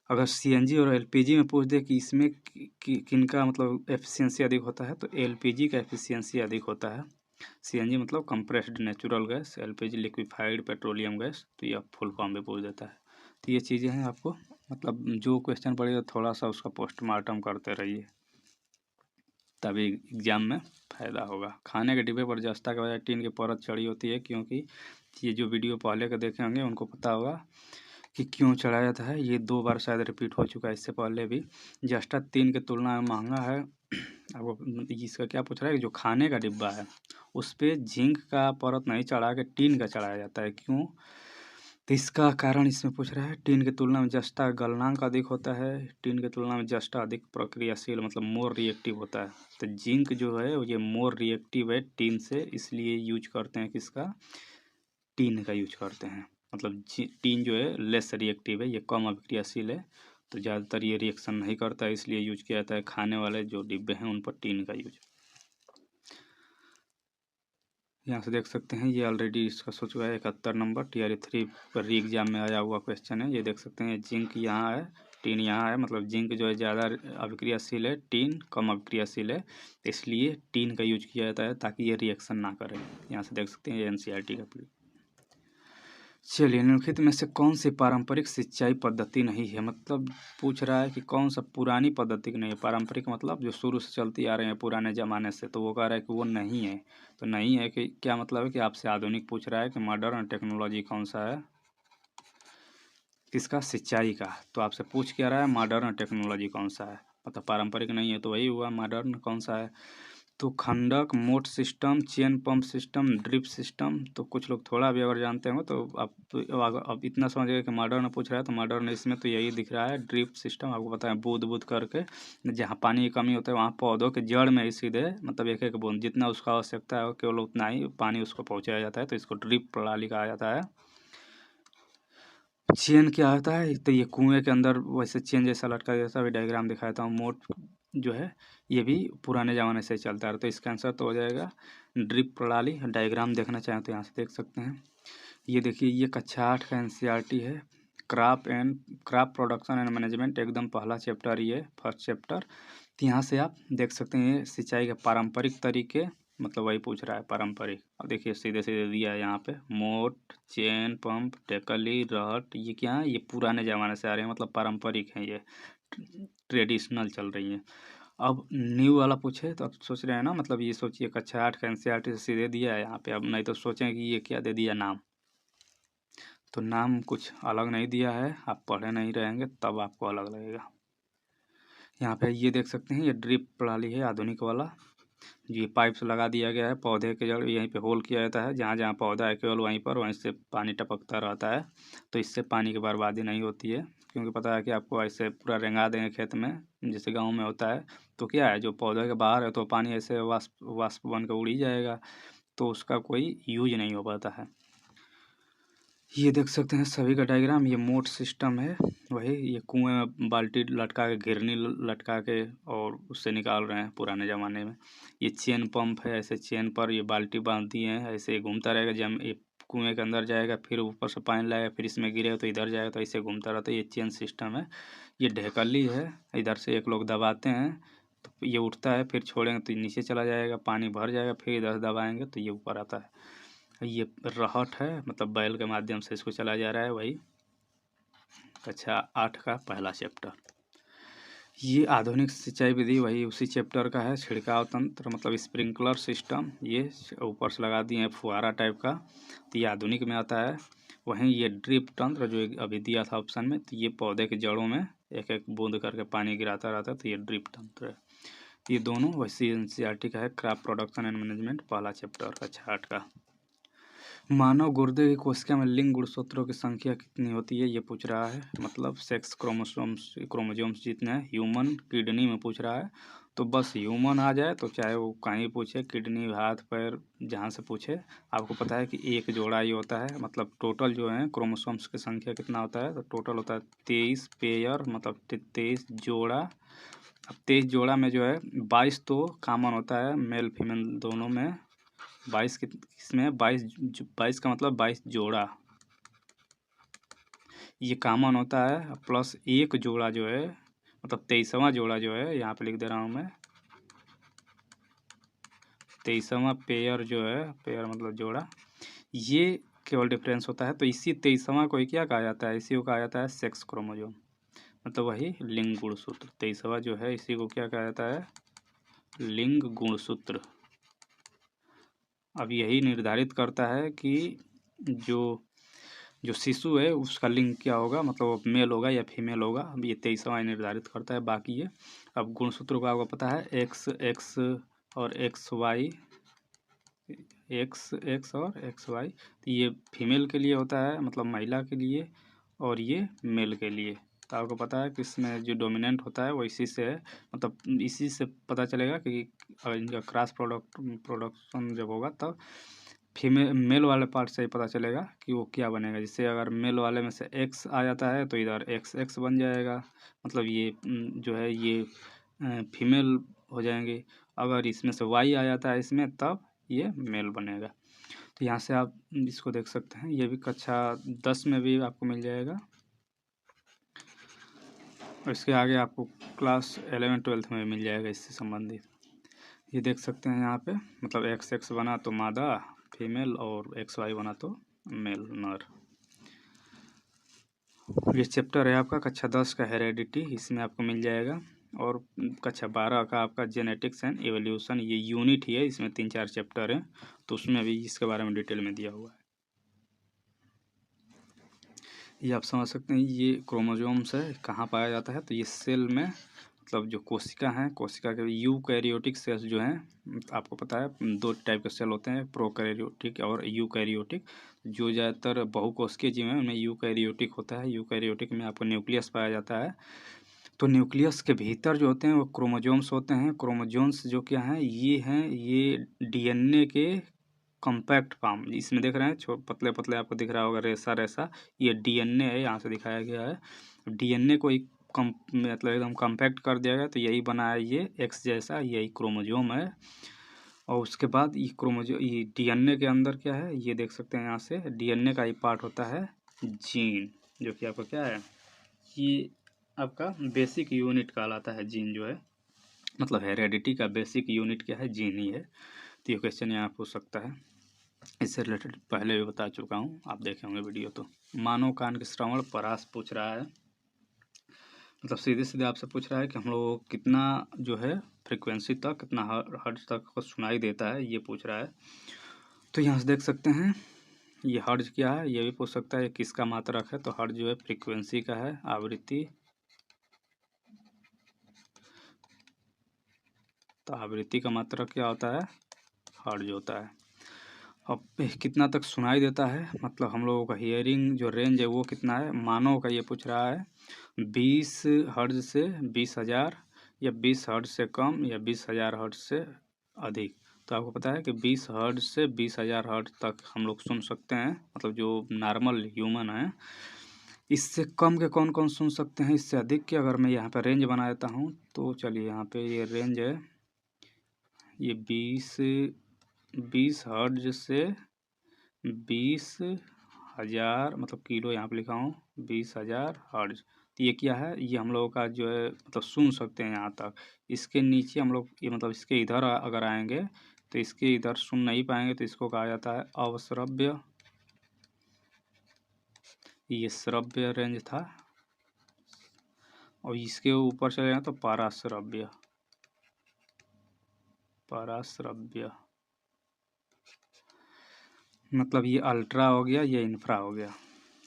अगर सीएनजी और एलपीजी में पूछ दे कि इसमें किनका मतलब एफिशिएंसी अधिक होता है, तो एलपीजी का एफिशिएंसी अधिक होता है। सीएनजी मतलब compressed natural gas, LPG liquefied petroleum gas. तो ये फुल फॉर्म में पूछ देता है। तो ये चीज़ें हैं, आपको मतलब जो क्वेश्चन पड़ेगा थोड़ा सा उसका पोस्टमार्टम करते रहिए, तभी एग्जाम में फ़ायदा होगा। खाने के डिब्बे पर जस्ता के बजाय टीन की परत चढ़ी होती है, क्योंकि ये जो वीडियो पहले के देखे होंगे उनको पता होगा कि क्यों चढ़ाया जाता है। ये 2 बार शायद रिपीट हो चुका है इससे पहले भी। जस्ता टीन की तुलना में महंगा है। आपको इसका क्या पूछ रहा है कि जो खाने का डिब्बा है उस पर जिंक का परत नहीं चढ़ा के टीन का चढ़ाया जाता है, क्यों? तो इसका कारण इसमें पूछ रहा है, टीन की तुलना में जस्ता गलनांक अधिक होता है, टीन की तुलना में जस्ता अधिक प्रक्रियाशील, मतलब मोर रिएक्टिव होता है। तो जिंक जो है ये मोर रिएक्टिव है टीन से, इसलिए यूज करते हैं किसका, टीन का यूज करते हैं। मतलब टीन जो है लेस रिएक्टिव है, ये कम अभिक्रियाशील है, तो ज़्यादातर ये रिएक्शन नहीं करता है, इसलिए यूज किया जाता है। खाने वाले जो डिब्बे हैं उन पर टीन का यूज। यहाँ से देख सकते हैं ये ऑलरेडी इसका सोच चुका है। 71 नंबर टीआरई 3 पर री एग्जाम में आया हुआ क्वेश्चन है। ये देख सकते हैं जिंक यहाँ है, टीन यहाँ है, मतलब जिंक जो है ज़्यादा अभिक्रियाशील है, टीन कम अभिक्रियाशील है, इसलिए टीन का यूज किया जाता है ताकि ये रिएक्शन ना करे। यहाँ से देख सकते हैं ये एनसीईआरटी का। चलिए, निम्नलिखित में से कौन सी पारंपरिक सिंचाई पद्धति नहीं है, मतलब पूछ रहा है कि कौन सा पुरानी पद्धति की नहीं है। पारंपरिक मतलब जो शुरू से चलती आ रही है पुराने ज़माने से, तो वो कह रहा है कि वो नहीं है। तो नहीं है कि क्या मतलब है कि आपसे आधुनिक पूछ रहा है कि मॉडर्न टेक्नोलॉजी कौन सा है, किसका, सिंचाई का। तो आपसे पूछ क्या रहा है, मॉडर्न टेक्नोलॉजी कौन सा है। मतलब पारंपरिक नहीं है तो वही हुआ, मॉडर्न कौन सा है। तो खंडक, मोट system, chain pump system, drip system. तो कुछ लोग थोड़ा भी अगर जानते होंगे तो आप तो अब इतना समझ गए कि मॉडर्न पूछ रहा है, तो मॉडर्न इसमें तो यही दिख रहा है, ड्रिप सिस्टम। आपको पता है बूंद बूंद करके जहाँ पानी की कमी होता है वहाँ पौधों के जड़ में ही सीधे, मतलब एक एक बूंद जितना उसका आवश्यकता है केवल उतना ही पानी उसको पहुँचाया जाता है, तो इसको ड्रिप प्रणाली कहा जाता है। चेन क्या होता है, तो ये कुएं के अंदर वैसे चेन जैसा लटका जैसा भी डायग्राम दिखाया था। मोट जो है ये भी पुराने ज़माने से चलता है, तो इसका आंसर तो हो जाएगा ड्रिप प्रणाली। डायग्राम देखना चाहें तो यहाँ से देख सकते हैं। ये देखिए ये कक्षा 8 का एनसीईआरटी है, क्रॉप प्रोडक्शन एंड मैनेजमेंट, एकदम पहला चैप्टर, ये फर्स्ट चैप्टर। तो यहाँ से आप देख सकते हैं ये सिंचाई के पारंपरिक तरीके, मतलब वही पूछ रहा है पारंपरिक। अब देखिए सीधे सीधे दिया है यहाँ पे, मोट, चेन पंप, टेकली, रहट, ये क्या है, ये पुराने ज़माने से आ रहे हैं, मतलब पारंपरिक हैं, ये ट्रेडिशनल चल रही हैं। अब न्यू वाला पूछे तो आप सोच रहे हैं ना, मतलब ये सोचिए कक्षा 8 का एनसीईआरटी से सीधे दिया है यहाँ पे। अब नहीं तो सोचें कि ये क्या दे दिया नाम, तो नाम कुछ अलग नहीं दिया है, आप पढ़े नहीं रहेंगे तब आपको अलग लगेगा। यहाँ पे ये देख सकते हैं, ये ड्रिप प्रणाली है आधुनिक वाला। ये पाइप से लगा दिया गया है, पौधे के जड़ यहीं पे होल किया जाता है, जहाँ जहाँ पौधा है केवल वहीं से पानी टपकता रहता है। तो इससे पानी की बर्बादी नहीं होती है, क्योंकि पता है कि आपको ऐसे पूरा रेंगा देंगे खेत में जैसे गांव में होता है, तो क्या है जो पौधे के बाहर है तो पानी ऐसे वाष्प वाष्प बन के उड़ ही जाएगा, तो उसका कोई यूज नहीं हो पाता है। ये देख सकते हैं सभी का डायग्राम, ये मोट सिस्टम है, वही ये कुएं में बाल्टी लटका के, घिरनी लटका के और उससे निकाल रहे हैं पुराने ज़माने में। ये चेन पंप है, ऐसे चेन पर ये बाल्टी बांध दिए हैं, ऐसे घूमता रहेगा, जब ये कुएं के अंदर जाएगा फिर ऊपर से पानी लाएगा, फिर इसमें गिरेगा तो इधर जाएगा, तो ऐसे घूमता रहता है, ये चेन सिस्टम है। ये ढेकली है, इधर से एक लोग दबाते हैं तो ये उठता है, फिर छोड़ेंगे तो नीचे चला जाएगा, पानी भर जाएगा, फिर इधर दबाएंगे तो ये ऊपर आता है। ये रहट है, मतलब बैल के माध्यम से इसको चला जा रहा है, वही कक्षा 8 का पहला चैप्टर। ये आधुनिक सिंचाई विधि वही उसी चैप्टर का है, छिड़काव तंत्र मतलब स्प्रिंकलर सिस्टम, ये ऊपर से लगा दिए हैं फुहारा टाइप का, तो ये आधुनिक में आता है। वहीं ये ड्रिप तंत्र जो अभी दिया था ऑप्शन में, तो ये पौधे के जड़ों में एक एक बूंद करके पानी गिराता रहता है, तो ये ड्रिप तंत्र है। ये दोनों वैसी एनसीईआरटी का है, क्रॉप प्रोडक्शन एंड मैनेजमेंट पहला चैप्टर कक्षा 8 का। मानव गुर्दे की कोशिका में लिंग गुणसूत्रों की संख्या कितनी होती है, ये पूछ रहा है, मतलब सेक्स क्रोमोसोम्स जितने हैं। ह्यूमन किडनी में पूछ रहा है, तो बस ह्यूमन आ जाए तो चाहे वो कहीं पूछे, किडनी, हाथ पैर, जहाँ से पूछे, आपको पता है कि एक जोड़ा ही होता है। मतलब टोटल जो है क्रोमोसोम्स की संख्या कितना होता है, तो टोटल होता है 23 पेयर, मतलब 23 जोड़ा। अब 23 जोड़ा में जो है 22 तो कॉमन होता है मेल फीमेल दोनों में, 22 किसमें, 22 का मतलब 22 जोड़ा ये कॉमन होता है, प्लस एक जोड़ा जो है, मतलब 23वां जोड़ा जो है, यहाँ पे लिख दे रहा हूँ मैं, 23वां पेयर जो है, पेयर मतलब जोड़ा, ये केवल डिफरेंस होता है। तो इसी 23वां को क्या कहा जाता है, इसी को कहा जाता है सेक्स क्रोमोसोम, मतलब वही लिंग गुणसूत्र। 23वां जो है इसी को क्या कहा जाता है, लिंग गुणसूत्र। अब यही निर्धारित करता है कि जो जो शिशु है उसका लिंग क्या होगा, मतलब वो मेल होगा या फीमेल होगा। अब ये 23वां निर्धारित करता है। बाकी ये अब गुणसूत्र को आपको पता है, एक्स एक्स और एक्स वाई, एक्स और एक्स वाई, तो ये फीमेल के लिए होता है, मतलब महिला के लिए, और ये मेल के लिए। तो आपको पता है कि इसमें जो डोमिनेंट होता है वो इसी से है, मतलब इसी से पता चलेगा कि इनका क्रॉस प्रोडक्शन जब होगा तब फीमेल मेल वाले पार्ट से ही पता चलेगा कि वो क्या बनेगा। जैसे अगर मेल वाले में से एक्स आ जाता है तो इधर एक्स एक्स बन जाएगा, मतलब ये जो है ये फीमेल हो जाएंगे। अगर इसमें से वाई आ जाता है इसमें, तब ये मेल बनेगा। तो यहाँ से आप इसको देख सकते हैं, ये भी कक्षा 10 में भी आपको मिल जाएगा, और इसके आगे आपको क्लास 11-12 में मिल जाएगा इससे संबंधित। ये देख सकते हैं यहाँ पे, मतलब एक्स एक्स बना तो मादा फीमेल, और एक्स वाई बना तो मेल नर। ये चैप्टर है आपका कक्षा 10 का हेरेडिटी, इसमें आपको मिल जाएगा। और कक्षा 12 का आपका जेनेटिक्स एंड एवोल्यूशन, ये यूनिट ही है, इसमें 3-4 चैप्टर हैं, तो उसमें भी इसके बारे में डिटेल में दिया हुआ है। ये आप समझ सकते हैं, ये क्रोमोसोम्स है, कहाँ पाया जाता है, तो ये सेल में, मतलब जो कोशिका हैं, कोशिका के यूकैरियोटिक सेल्स जो हैं, आपको पता है 2 टाइप के सेल होते हैं, प्रोकैरियोटिक और यूकैरियोटिक। जो ज़्यादातर बहुकोशिकीय जीव हैं उनमें यूकैरियोटिक होता है। यूकैरियोटिक में आपको न्यूक्लियस पाया जाता है। तो न्यूक्लियस के भीतर जो होते हैं वो क्रोमोसोम्स होते हैं। क्रोमोसोम्स जो क्या हैं, ये डीएनए के कॉम्पैक्ट फॉर्म, इसमें देख रहे हैं पतले पतले आपको दिख रहा होगा रेसा रेसा, ये डीएनए है, यहाँ से दिखाया गया है। डीएनए को एक मतलब एकदम कॉम्पैक्ट कर दिया गया, तो यही बना है ये एक्स जैसा, यही क्रोमोसोम है। और उसके बाद ये डीएनए के अंदर क्या है, ये देख सकते हैं यहाँ से, डीएनए का ही पार्ट होता है जीन, जो कि आपका क्या है, ये आपका बेसिक यूनिट कहलाता है जीन जो है। मतलब हेरेडिटी का बेसिक यूनिट क्या है, जीन ही है। तो ये क्वेश्चन यहाँ पूछ सकता है। इससे रिलेटेड पहले भी बता चुका हूँ, आप देखे होंगे वीडियो। तो मानव कान के श्रवण परास पूछ रहा है, मतलब सीधे सीधे आपसे पूछ रहा है कि हम लोग को कितना जो है फ्रिक्वेंसी तक, कितना हर्ट्ज तक को सुनाई देता है, ये पूछ रहा है। तो यहाँ से देख सकते हैं ये हर्ट्ज क्या है, ये भी पूछ सकता है ये किसका मात्रक है। तो हर्ट्ज जो है फ्रीक्वेंसी का है, आवृत्ति। तो आवृत्ति का मात्रक क्या होता है, हर्ट्ज होता है। अब कितना तक सुनाई देता है, मतलब हम लोगों का हियरिंग जो रेंज है वो कितना है। मानव का ये पूछ रहा है 20 हर्ट्ज से 20,000, या 20 हर्ट्ज से कम, या 20,000 हर्ट्ज से अधिक। तो आपको पता है कि 20 हर्ट्ज से 20,000 हर्ट्ज तक हम लोग सुन सकते हैं, मतलब जो नॉर्मल ह्यूमन है। इससे कम के कौन कौन सुन सकते हैं, इससे अधिक के अगर मैं यहाँ पे रेंज बना देता हूँ तो चलिए यहाँ पे ये रेंज है, ये 20 हर्ट्ज से 20,000, मतलब किलो यहाँ पे लिखा हूँ 20,000 हर्ट्ज। तो ये क्या है, ये हम लोगों का जो है मतलब सुन सकते हैं यहाँ तक। इसके नीचे हम लोग ये मतलब इसके इधर अगर आएंगे तो इसके इधर सुन नहीं पाएंगे, तो इसको कहा जाता है अवश्रव्य। ये श्रव्य रेंज था। और इसके ऊपर चले जाए तो पराश्रव्य, पराश्रव्य मतलब ये अल्ट्रा हो गया, ये इंफ्रा हो गया।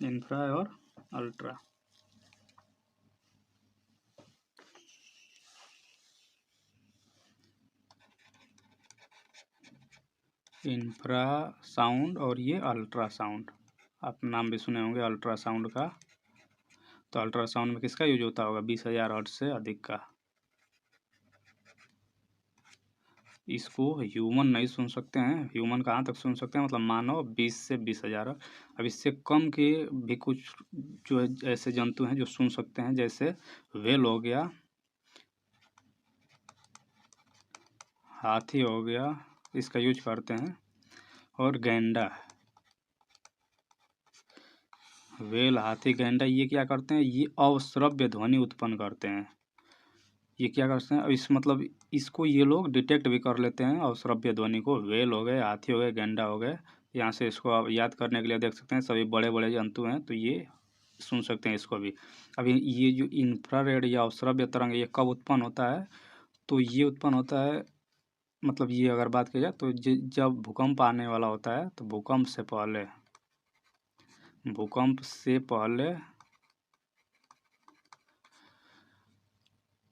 इंफ्रा और अल्ट्रा। इंफ्रा साउंड और ये अल्ट्रासाउंड, आप नाम भी सुने होंगे अल्ट्रासाउंड का। तो अल्ट्रासाउंड में किसका यूज होता होगा, 20,000 हर्ट्ज से अधिक का। इसको ह्यूमन नहीं सुन सकते हैं। ह्यूमन कहाँ तक सुन सकते हैं, मतलब मानव 20 से 20,000। अब इससे कम के भी कुछ जो है ऐसे जंतु हैं जो सुन सकते हैं, जैसे व्हेल हो गया, हाथी हो गया, इसका यूज करते हैं। और गैंडा, व्हेल, हाथी, गैंडा, ये क्या करते हैं, ये अवश्रव्य ध्वनि उत्पन्न करते हैं। ये क्या करते हैं, इस मतलब इसको ये लोग डिटेक्ट भी कर लेते हैं अवश्रव्य ध्वनि को। व्हेल हो गए, हाथी हो गए, गैंडा हो गए। यहाँ से इसको आप याद करने के लिए देख सकते हैं, सभी बड़े बड़े जंतु हैं, तो ये सुन सकते हैं इसको भी। अभी ये जो इंफ्रारेड या अवश्रव्य तरंग ये कब उत्पन्न होता है, तो ये उत्पन्न होता है, मतलब ये अगर बात की जाए तो जब भूकंप आने वाला होता है, तो भूकंप से पहले, भूकंप से पहले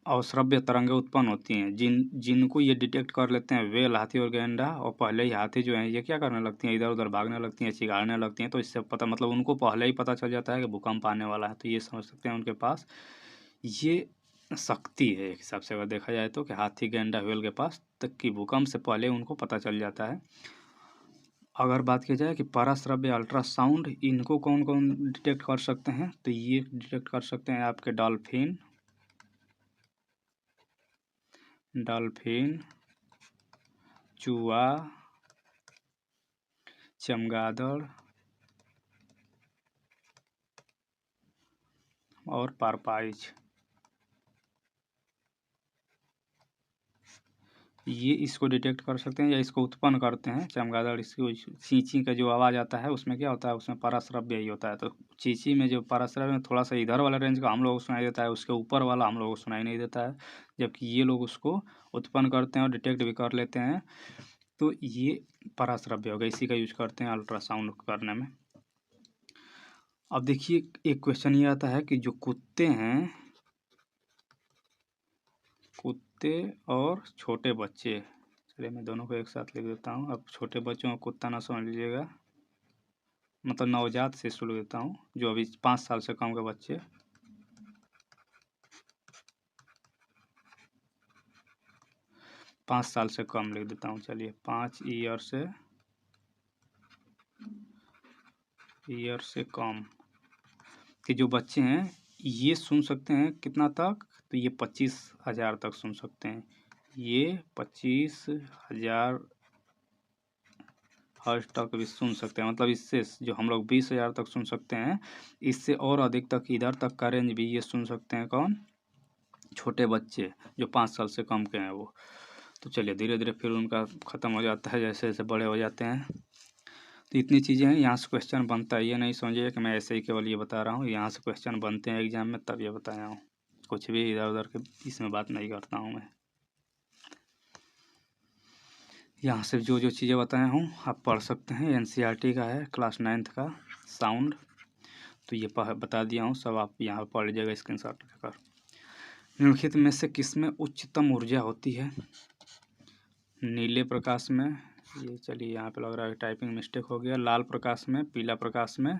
अवश्रव्य तरंगें उत्पन्न होती हैं, जिनको ये डिटेक्ट कर लेते हैं व्हेल, हाथी और गैंडा। और पहले ही हाथी जो है ये क्या करने लगती हैं, इधर उधर भागने लगती हैं, चिगाड़ने लगती हैं। तो इससे पता, मतलब उनको पहले ही पता चल जाता है कि भूकंप आने वाला है। तो ये समझ सकते हैं उनके पास ये शक्ति है, एक हिसाब से अगर देखा जाए तो, कि हाथी, गैंडा, व्हेल के पास तक कि भूकंप से पहले उनको पता चल जाता है। अगर बात की जाए कि पराश्रव्य, अल्ट्रासाउंड, इनको कौन कौन डिटेक्ट कर सकते हैं, तो ये डिटेक्ट कर सकते हैं आपके डॉल्फिन, डॉल्फिन, चूहा, चमगादड़ और पारपाइज। ये इसको डिटेक्ट कर सकते हैं या इसको उत्पन्न करते हैं। चमगादड़, इसको चींची का जो आवाज़ आता है उसमें क्या होता है, उसमें पराश्रव्य ही होता है। तो चींची में जो पराश्रव्य में थोड़ा सा इधर वाला रेंज का हम लोगों को सुनाई देता है, उसके ऊपर वाला हम लोगों को सुनाई नहीं देता है, जबकि ये लोग उसको उत्पन्न करते हैं और डिटेक्ट भी कर लेते हैं। तो ये पराश्रव्य हो गया, इसी का यूज करते हैं अल्ट्रासाउंड करने में। अब देखिए एक क्वेश्चन ये आता है कि जो कुत्ते हैं, कुत्ते और छोटे बच्चे, चलिए मैं दोनों को एक साथ लिख देता हूँ। अब छोटे बच्चों को कुत्ता ना समझ लीजिएगा, मतलब नवजात शिशु लिख देता हूँ, जो अभी 5 साल से कम के बच्चे। 5 साल से कम लिख देता हूँ, चलिए 5 ईयर से कम के जो बच्चे हैं, ये सुन सकते हैं कितना तक, तो ये 25,000 तक सुन सकते हैं। ये 25,000 हर्ट्ज तक भी सुन सकते हैं। मतलब इससे जो हम लोग 20,000 तक सुन सकते हैं, इससे और अधिक तक, इधर तक का रेंज भी ये सुन सकते हैं। कौन, छोटे बच्चे जो 5 साल से कम के हैं वो। तो चलिए धीरे धीरे फिर उनका ख़त्म हो जाता है जैसे जैसे बड़े हो जाते हैं। तो इतनी चीज़ें हैं, यहाँ से क्वेश्चन बनता है, ये नहीं समझिए कि मैं ऐसे ही केवल ये बता रहा हूँ, यहाँ से क्वेश्चन बनते हैं एग्जाम में तब ये बताया हूँ, कुछ भी इधर उधर के इसमें बात नहीं करता हूँ मैं। यहाँ से जो जो चीज़ें बताया हूँ आप पढ़ सकते हैं, एनसीईआरटी का है क्लास 9th का साउंड, तो ये बता दिया हूँ सब, आप यहाँ पर पढ़ लीजिएगा स्क्रीनशॉट लेकर। निम्नलिखित में से किसमें उच्चतम ऊर्जा होती है? नीले प्रकाश में, ये चलिए यहाँ पे लग रहा है टाइपिंग मिस्टेक हो गया, लाल प्रकाश में, पीला प्रकाश में।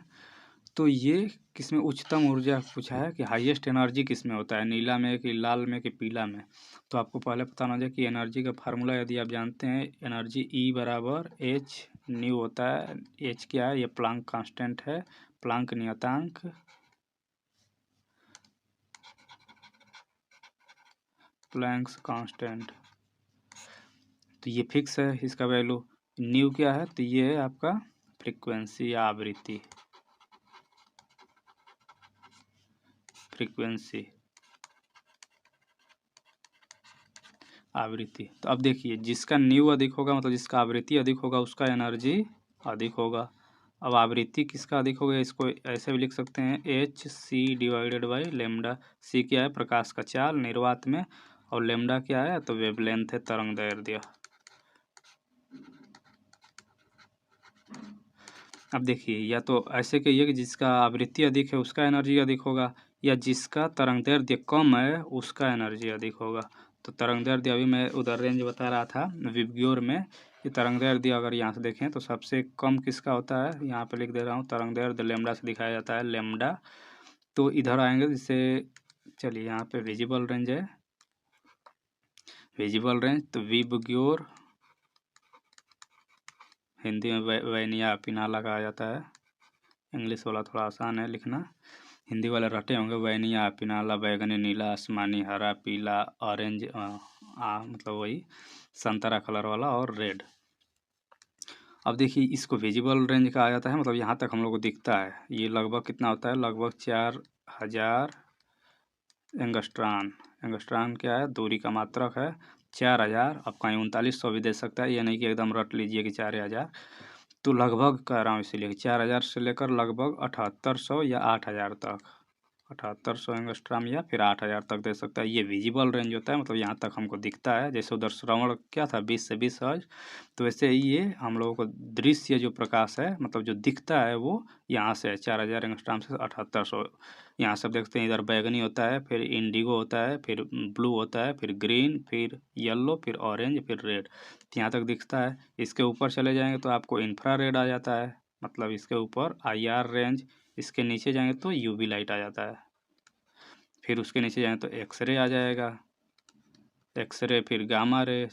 तो ये किसमें उच्चतम ऊर्जा पूछा है कि हाईएस्ट एनर्जी किसमें होता है, नीला में कि लाल में कि पीला में। तो आपको पहले पता होना चाहिए कि एनर्जी का फार्मूला यदि आप जानते हैं, एनर्जी ई बराबर एच न्यू होता है। एच क्या है, ये प्लांक कांस्टेंट है, प्लांक नियतांक, प्लैंक्स कांस्टेंट। तो ये फिक्स है इसका वैल्यू। न्यू क्या है, तो ये है आपका फ्रीक्वेंसी या आवृत्ति, फ्रीक्वेंसी आवृत्ति। तो अब देखिए जिसका न्यू अधिक होगा मतलब जिसका आवृत्ति अधिक होगा उसका एनर्जी अधिक होगा। अब आवृत्ति किसका अधिक होगा, इसको ऐसे भी लिख सकते हैं H C divided by lambda. C क्या है, प्रकाश का चाल निर्वात में, और लेमडा क्या है, तो वेवलेंथ है, तरंग दैर्ध्य। अब देखिए या तो ऐसे कहिए कि जिसका आवृत्ति अधिक है उसका एनर्जी अधिक होगा, या जिसका तरंगदैर्ध्य कम है उसका एनर्जी अधिक होगा। तो तरंगदैर्ध्य अभी मैं उधर रेंज बता रहा था विबग्योर में, कि तरंगदैर्ध्य अगर यहाँ से देखें तो सबसे कम किसका होता है, यहाँ पे लिख दे रहा हूँ, तरंगदैर्ध्य लेमडा से दिखाया जाता है, लेमडा। तो इधर आएंगे जिससे, चलिए यहाँ पे विजिबल रेंज है, विजिबल रेंज, तो विबग्योर हिंदी में वैनिया पिनाला कहा जाता है, इंग्लिश वाला थोड़ा आसान है लिखना, हिंदी वाले रटे होंगे, वैनिया पिनाला, बैगनी, नीला, आसमानी, हरा, पीला, ऑरेंज, मतलब वही संतरा कलर वाला, और रेड। अब देखिए इसको विजिबल रेंज कहा जाता है, मतलब यहाँ तक हम लोग को दिखता है, ये लगभग कितना होता है, लगभग 4000 एंगस्ट्रॉन। एंगस्ट्रॉन क्या है, दूरी का मात्रक है, 4000। अब कहीं 3900 भी दे सकता है, ये नहीं कि एकदम रट लीजिए कि 4000। तो लगभग कह रहा हूँ इसीलिए 4000 से लेकर लगभग 7800 या 8000 तक, 7800 एंगस्ट्रॉम या फिर 8000 तक दे सकता है। ये विजिबल रेंज होता है, मतलब यहाँ तक हमको दिखता है। जैसे उधर श्रवण क्या था 20 से 20 हर्ट्ज, तो वैसे ही ये हम लोगों को दृश्य जो प्रकाश है मतलब जो दिखता है वो यहाँ से है 4000 एंगस्ट्रॉम से 7800। यहाँ सब देखते हैं, इधर बैगनी होता है, फिर इंडिगो होता है, फिर ब्लू होता है, फिर ग्रीन, फिर येलो, फिर ऑरेंज, फिर रेड, यहाँ तक दिखता है। इसके ऊपर चले जाएंगे तो आपको इंफ्रारेड आ जाता है, मतलब इसके ऊपर IR रेंज। इसके नीचे जाएंगे तो UV लाइट आ जाता है, फिर उसके नीचे जाएंगे तो एक्सरे आ जाएगा, एक्सरे फिर गामा रे।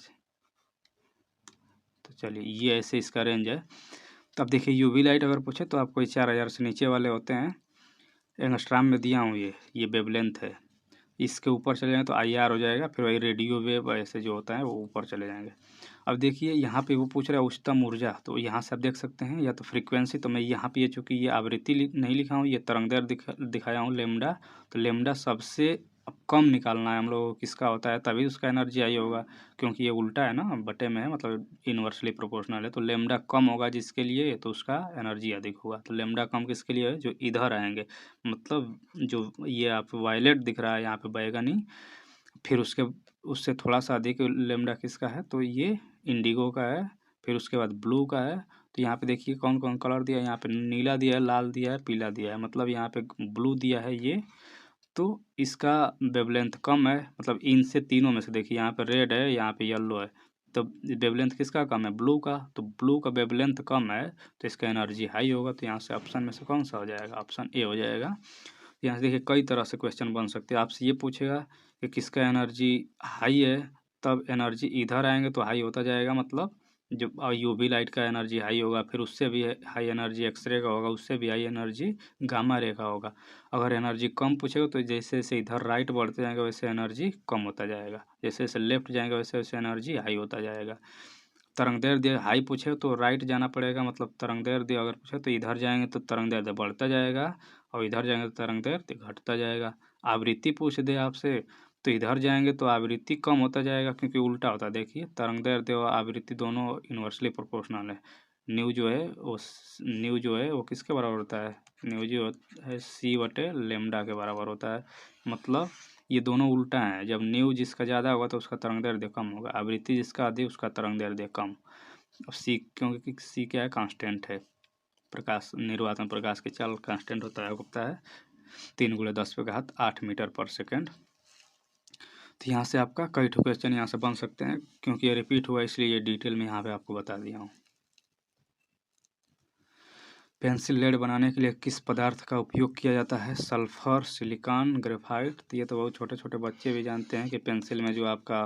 तो चलिए ये ऐसे इसका रेंज है। तो अब देखिए UV लाइट अगर पूछे तो आपको 4000 से नीचे वाले होते हैं, एंगस्ट्रॉम में दिया हूँ, ये वेवलेंथ है। इसके ऊपर चले जाएंगे तो IR हो जाएगा, फिर वही रेडियो वेव ऐसे जो होता है वो ऊपर चले जाएंगे। अब देखिए यहाँ पे वो पूछ रहा है उच्चतम ऊर्जा, तो यहाँ से आप देख सकते हैं या तो फ्रीक्वेंसी, तो मैं यहाँ पे ये चूँकि ये आवृत्ति नहीं लिखा हूँ, ये तरंगदैर्ध्य दिखाया हूँ लेमडा। तो लेमडा सबसे अब कम निकालना है हम लोगों को किसका होता है, तभी उसका एनर्जी आई होगा, क्योंकि ये उल्टा है ना, बटे में है, मतलब इन्वर्सली प्रोपोर्शनल है। तो लेमडा कम होगा जिसके लिए, तो उसका एनर्जी अधिक होगा। तो लेमडा कम किसके लिए है, जो इधर आएंगे, मतलब जो ये आप वायलेट दिख रहा है यहाँ पे बैगनी, फिर उसके उससे थोड़ा सा अधिक लेमडा किसका है, तो ये इंडिगो का है, फिर उसके बाद ब्लू का है। तो यहाँ पे देखिए कौन कौन कलर दिया है, यहाँ पे नीला दिया है, लाल दिया है, पीला दिया है, मतलब यहाँ पे ब्लू दिया है ये। तो इसका वेवलेंथ कम है, मतलब इनसे तीनों में से देखिए यहाँ पे रेड है, यहाँ पे येलो है, तो वेवलेंथ किसका कम है, ब्लू का। तो ब्लू का वेवलेंथ कम है तो इसका एनर्जी हाई होगा। तो यहाँ से ऑप्शन में से कौन सा हो जाएगा, ऑप्शन ए हो जाएगा। यहाँ से देखिए कई तरह से क्वेश्चन बन सकते हैं, आपसे ये पूछेगा कि किसका एनर्जी हाई है, तब एनर्जी इधर आएंगे तो हाई होता जाएगा, मतलब जो UV लाइट का एनर्जी हाई होगा, फिर उससे भी हाई एनर्जी एक्सरे का होगा, उससे भी हाई एनर्जी गामा रे का होगा। अगर एनर्जी कम पूछेगा तो जैसे जैसे इधर राइट बढ़ते जाएंगे वैसे एनर्जी कम होता जाएगा, जैसे जैसे लेफ्ट जाएंगे वैसे वैसे एनर्जी हाई होता जाएगा। तरंगदैर्ध्य हाई पूछे तो राइट जाना पड़ेगा, मतलब तरंगदैर्ध्य अगर पूछे तो इधर जाएंगे तो तरंगदैर्ध्य बढ़ता जाएगा, और इधर जाएंगे तो तरंगदैर्ध्य घटता जाएगा। आवृत्ति पूछ दे आपसे तो इधर जाएंगे तो आवृत्ति कम होता जाएगा, क्योंकि उल्टा होता है। देखिए तरंगदैर्ध्य और आवृत्ति दोनों इन्वर्सली प्रोपोर्शनल है। न्यू जो है वो किसके बराबर होता है? न्यू जो है c/λ के बराबर होता है। मतलब ये दोनों उल्टा हैं। जब न्यू जिसका ज़्यादा होगा तो उसका तरंगदैर्ध्य कम होगा, आवृत्ति जिसका अधिक उसका तरंगदैर्ध्य कम। अब सी, क्योंकि सी क्या है? कांस्टेंट है। प्रकाश निर्वातन प्रकाश की चाल कांस्टेंट होता है, पता है 3×10⁸ मीटर पर सेकेंड। तो यहाँ से आपका कई ठो क्वेश्चन यहाँ से बन सकते हैं, क्योंकि ये रिपीट हुआ इसलिए ये डिटेल में यहाँ पे आपको बता दिया हूँ। पेंसिल लेड बनाने के लिए किस पदार्थ का उपयोग किया जाता है? Sulphur, silicon, graphite. तो ये तो बहुत छोटे छोटे बच्चे भी जानते हैं कि पेंसिल में जो आपका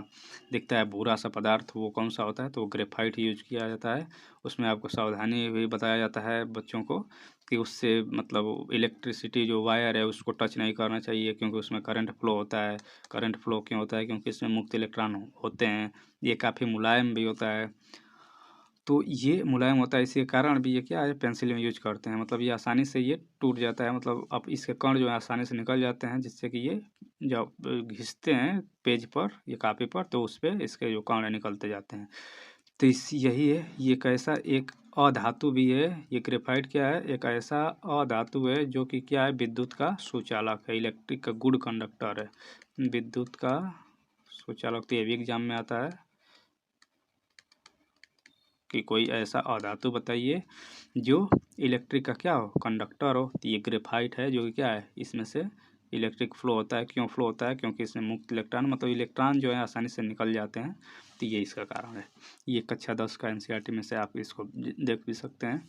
दिखता है भूरा सा पदार्थ वो कौन सा होता है, तो ग्रेफाइट यूज किया जाता है। उसमें आपको सावधानी भी बताया जाता है बच्चों को कि उससे मतलब इलेक्ट्रिसिटी जो वायर है उसको टच नहीं करना चाहिए, क्योंकि उसमें करंट फ्लो होता है। करंट फ्लो क्यों होता है? क्योंकि इसमें मुक्त इलेक्ट्रॉन होते हैं। ये काफ़ी मुलायम भी होता है। तो ये मुलायम होता है, इसी कारण भी ये क्या है पेंसिल में यूज करते हैं। मतलब ये आसानी से ये टूट जाता है, मतलब अब इसके कण जो है आसानी से निकल जाते हैं, जिससे कि ये जब घिसते हैं पेज पर या कापी पर तो उस पर इसके जो कण है निकलते जाते हैं। तो इस यही है, ये कैसा एक अधातु भी है। ये ग्रेफाइट क्या है? एक ऐसा अधातु है जो कि क्या है? विद्युत का सुचालक है, इलेक्ट्रिक का गुड कंडक्टर है। विद्युत का सुचालक, तो ये भी एग्जाम में आता है कि कोई ऐसा अधातु बताइए जो इलेक्ट्रिक का क्या हो? कंडक्टर हो। तो ये ग्रेफाइट है जो कि क्या है? इसमें से इलेक्ट्रिक फ्लो होता है। क्यों फ्लो होता है? क्योंकि इसमें मुक्त इलेक्ट्रॉन, मतलब इलेक्ट्रॉन जो है आसानी से निकल जाते हैं। तो ये इसका कारण है। ये कक्षा 10 का एनसीईआरटी में से आप इसको देख भी सकते हैं।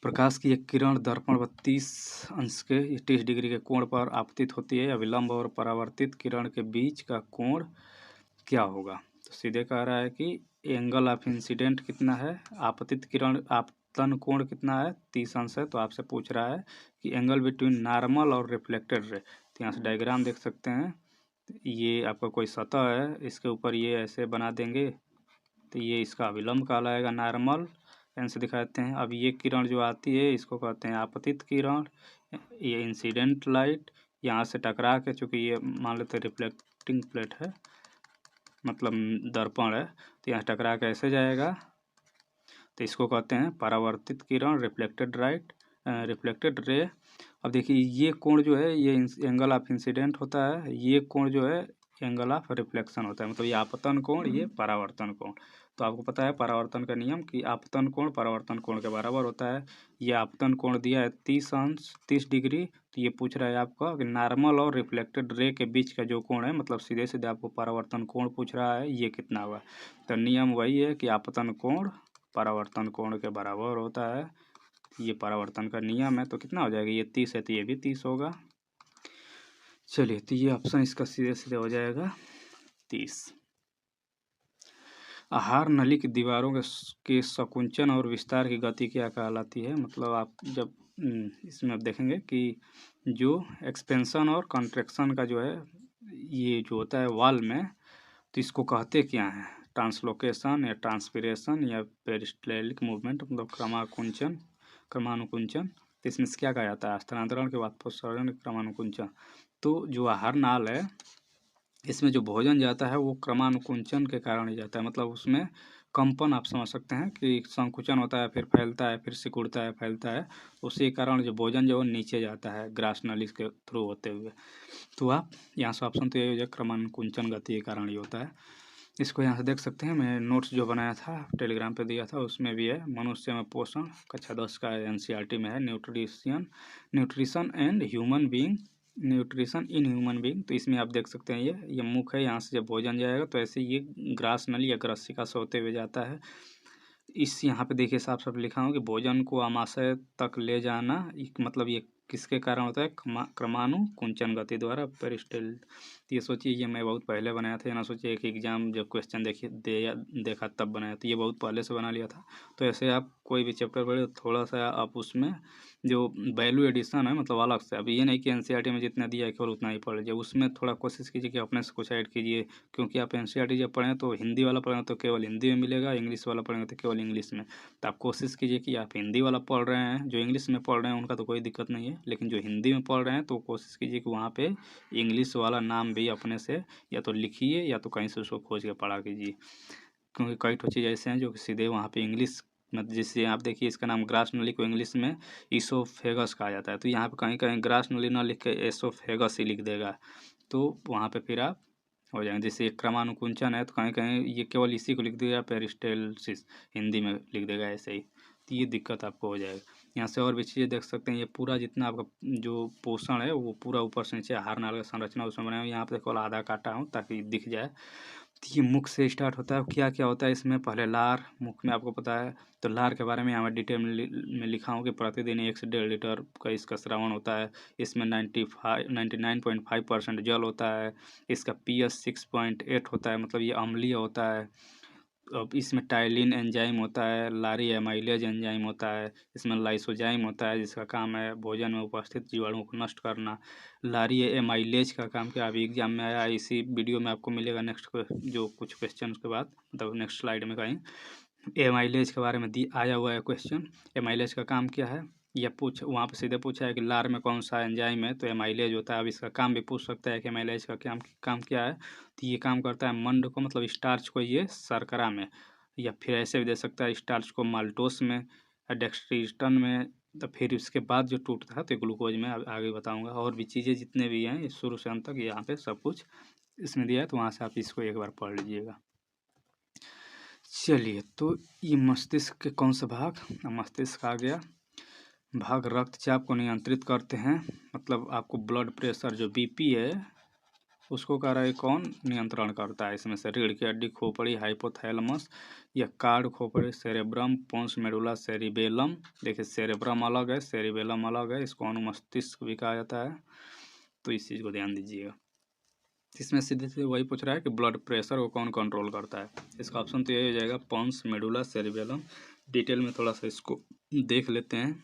प्रकाश की एक किरण दर्पण 32 अंश के 30 डिग्री के कोण पर आपतित होती है। अविलंब और परावर्तित किरण के बीच का कोण क्या होगा? तो सीधे कह रहा है कि एंगल ऑफ इंसिडेंट कितना है, आपतित किरण आपतन कोण कितना है, 30 अंश है। तो आपसे पूछ रहा है कि एंगल बिटवीन नॉर्मल और रिफ्लेक्टेड रे। तो यहाँ से डायग्राम देख सकते हैं। ये आपका कोई सतह है, इसके ऊपर ये ऐसे बना देंगे तो ये इसका अविलंब कहलाएगा, नॉर्मल एन से दिखाते हैं। अब ये किरण जो आती है इसको कहते हैं आपतित किरण। ये इंसिडेंट लाइट यहाँ से टकरा के, चूँकि ये मान लेते हैं रिफ्लेक्टिंग प्लेट है, मतलब दर्पण है, तो यहाँ टकरा के ऐसे जाएगा तो इसको कहते हैं परावर्तित किरण, रिफ्लेक्टेड रे। अब देखिए ये कोण जो है ये एंगल ऑफ इंसिडेंट होता है, ये कोण जो है एंगल ऑफ रिफ्लेक्शन होता है। मतलब ये आपतन कोण, ये परावर्तन कोण। तो आपको पता है परावर्तन का नियम कि आपतन कोण परावर्तन कोण के बराबर होता है। ये आपतन कोण दिया है 30 डिग्री। तो ये पूछ रहा है आपका कि नॉर्मल और रिफ्लेक्टेड रे के बीच का जो कोण है, मतलब सीधे सीधे आपको परावर्तन कोण पूछ रहा है, ये कितना हुआ। तो नियम वही है कि आपतन कोण परावर्तन कोण के बराबर होता है। ये परावर्तन का नियम है। तो कितना हो जाएगा? ये 30 है तो ये भी 30 होगा। चलिए, तो ये ऑप्शन इसका सीधे सीधे हो जाएगा 30। आहार नली की दीवारों के संकुचन और विस्तार की गति क्या कहलाती है? मतलब आप जब इसमें आप देखेंगे कि जो एक्सपेंशन और कंट्रैक्शन का जो है ये जो होता है वॉल में, तो इसको कहते क्या हैं? ट्रांसलोकेशन या ट्रांसपिरेशन या पेरिस्टेलिक मूवमेंट, मतलब क्रमानुकुंचन। तो इसमें से क्या कहा जाता है? स्थानांतरण के वाष्पोत्सर्जन, क्रमानुकुंचन। तो जो आहार नाल है इसमें जो भोजन जाता है वो क्रमानुकुंचन के कारण ही जाता है। मतलब उसमें कंपन आप समझ सकते हैं कि संकुचन होता है, फिर फैलता है, फिर सिकुड़ता है, फैलता है। उसी कारण जो भोजन जो नीचे जाता है ग्रास नली के थ्रू होते हुए। तो आप यहाँ से ऑप्शन तो यही हो जाए, क्रमानुकुंचन गति के कारण ही होता है। इसको यहाँ से देख सकते हैं, मैं नोट्स जो बनाया था टेलीग्राम पे दिया था उसमें भी है। मनुष्य में पोषण कक्षा 10 का एनसीईआरटी में है, nutrition and human being, nutrition in human being. तो इसमें आप देख सकते हैं ये मुख है, यहाँ से जब भोजन जाएगा तो ऐसे ये ग्रास नली या ग्रसिका से होते हुए जाता है। इस यहाँ पे देखिए साफ साफ लिखा हूँ कि भोजन को आमाशय तक ले जाना, मतलब ये किसके कारण होता है? क्रमानुकुंचन गति द्वारा, पेरिस्टेल। ये सोचिए ये मैं बहुत पहले बनाया था, ये ना सोचिए एक एग्जाम जब क्वेश्चन देखा तब बनाया था, ये बहुत पहले से बना लिया था। तो ऐसे आप कोई भी चैप्टर पढ़े थोड़ा सा आप उसमें जो वैल्यू एडिशन है, मतलब अलग से। अब ये नहीं कि एनसीईआरटी में जितना दिया है केवल उतना ही पढ़ लीजिए, उसमें थोड़ा कोशिश कीजिए कि अपने से कुछ ऐड कीजिए। क्योंकि आप एनसीईआरटी जब पढ़ें तो हिंदी वाला पढ़ें तो केवल हिंदी में मिलेगा, इंग्लिश वाला पढ़ेंगे तो केवल इंग्लिश में। तो आप कोशिश कीजिए कि आप हिंदी वाला पढ़ रहे हैं, जो इंग्लिश में पढ़ रहे हैं उनका तो कोई दिक्कत नहीं है, है, लेकिन जो हिंदी में पढ़ रहे हैं तो कोशिश कीजिए कि वहाँ पे इंग्लिश वाला नाम भी अपने से या तो लिखिए या तो कहीं से उसको खोज के पढ़ा कीजिए, क्योंकि कई ठो चीज़ ऐसे हैं जो कि सीधे वहाँ पे इंग्लिश मत, जैसे आप देखिए इसका नाम ग्रास नली को इंग्लिश में ईसोफेगस कहा जाता है, तो यहाँ पे कहीं कहीं ग्रास नली ना लिख के एसोफेगस ही लिख देगा, तो वहाँ पे फिर आप हो जाएंगे। जैसे क्रमानुकुंचन है तो कहीं कहीं ये केवल इसी को लिख देगा पेरिस्टेलसिस, हिंदी में लिख देगा ऐसे ही, तो ये दिक्कत आपको हो जाएगा। यहाँ से और भी चीज़ें देख सकते हैं, ये पूरा जितना आपका जो पोषण है वो पूरा ऊपर से नीचे आहार नाल का संरचना उसमें बनाया, यहाँ पे केवल आधा काटा हूँ ताकि दिख जाए। तो ये मुख से स्टार्ट होता है, क्या क्या होता है इसमें, पहले लार, मुख में आपको पता है, तो लार के बारे में यहाँ डिटेल में लिखा हूँ कि प्रतिदिन 1 से 1.5 लीटर का इसका स्रावन होता है, इसमें 99.5% जल होता है, इसका pH 6.8 होता है, मतलब ये अम्लीय होता है। अब इसमें टाइलिन एंजाइम होता है, लारी एमाइलेज एंजाइम होता है, इसमें लाइसोजाइम होता है जिसका काम है भोजन में उपस्थित जीवाणुओं को नष्ट करना। लारी एमाइलेज का काम क्या, अभी एग्जाम में आया, इसी वीडियो में आपको मिलेगा नेक्स्ट जो कुछ क्वेश्चन उसके बाद, मतलब नेक्स्ट स्लाइड में कहीं एमाइलेज के बारे में आया हुआ है क्वेश्चन। एमाइलेज का काम क्या है, या वहाँ पे सीधे पूछा है कि लार में कौन सा एंजाइम है, तो एमाइलेज होता है। अब इसका काम भी पूछ सकता है कि एमाइलेज का काम क्या है, तो ये काम करता है मंड को, मतलब स्टार्च को ये शर्करा में, या फिर ऐसे भी दे सकता है स्टार्च को माल्टोस में या डेक्सट्रिस्टन में, तो फिर उसके बाद जो टूटता है तो ग्लूकोज में आगे बताऊँगा। और भी चीज़ें जितने भी हैं शुरू से अंत तक यहाँ पे सब कुछ इसमें दिया है, तो वहाँ से आप इसको एक बार पढ़ लीजिएगा। चलिए, तो ये मस्तिष्क के कौन सा भाग, मस्तिष्क आ गया। भाग रक्तचाप को नियंत्रित करते हैं, मतलब आपको ब्लड प्रेशर जो बीपी है उसको कह रहा है कौन नियंत्रण करता है, इसमें से रीढ़ की हड्डी, खोपड़ी, हाइपोथैलेमस या कार्ड, खोपड़ी, सेरेब्रम, पोन्स मेडुला, सेरिबेलम। देखिए सेरेब्रम अलग है, सेरिबेलम अलग है, इसको अनुमस्तिष्क भी कहा जाता है, तो इस चीज़ को ध्यान दीजिएगा। इसमें सीधे सीधे वही पूछ रहा है कि ब्लड प्रेशर को कौन कंट्रोल करता है, इसका ऑप्शन तो यही हो जाएगा पोन्स मेडुला सेरिबेलम। डिटेल में थोड़ा सा इसको देख लेते हैं।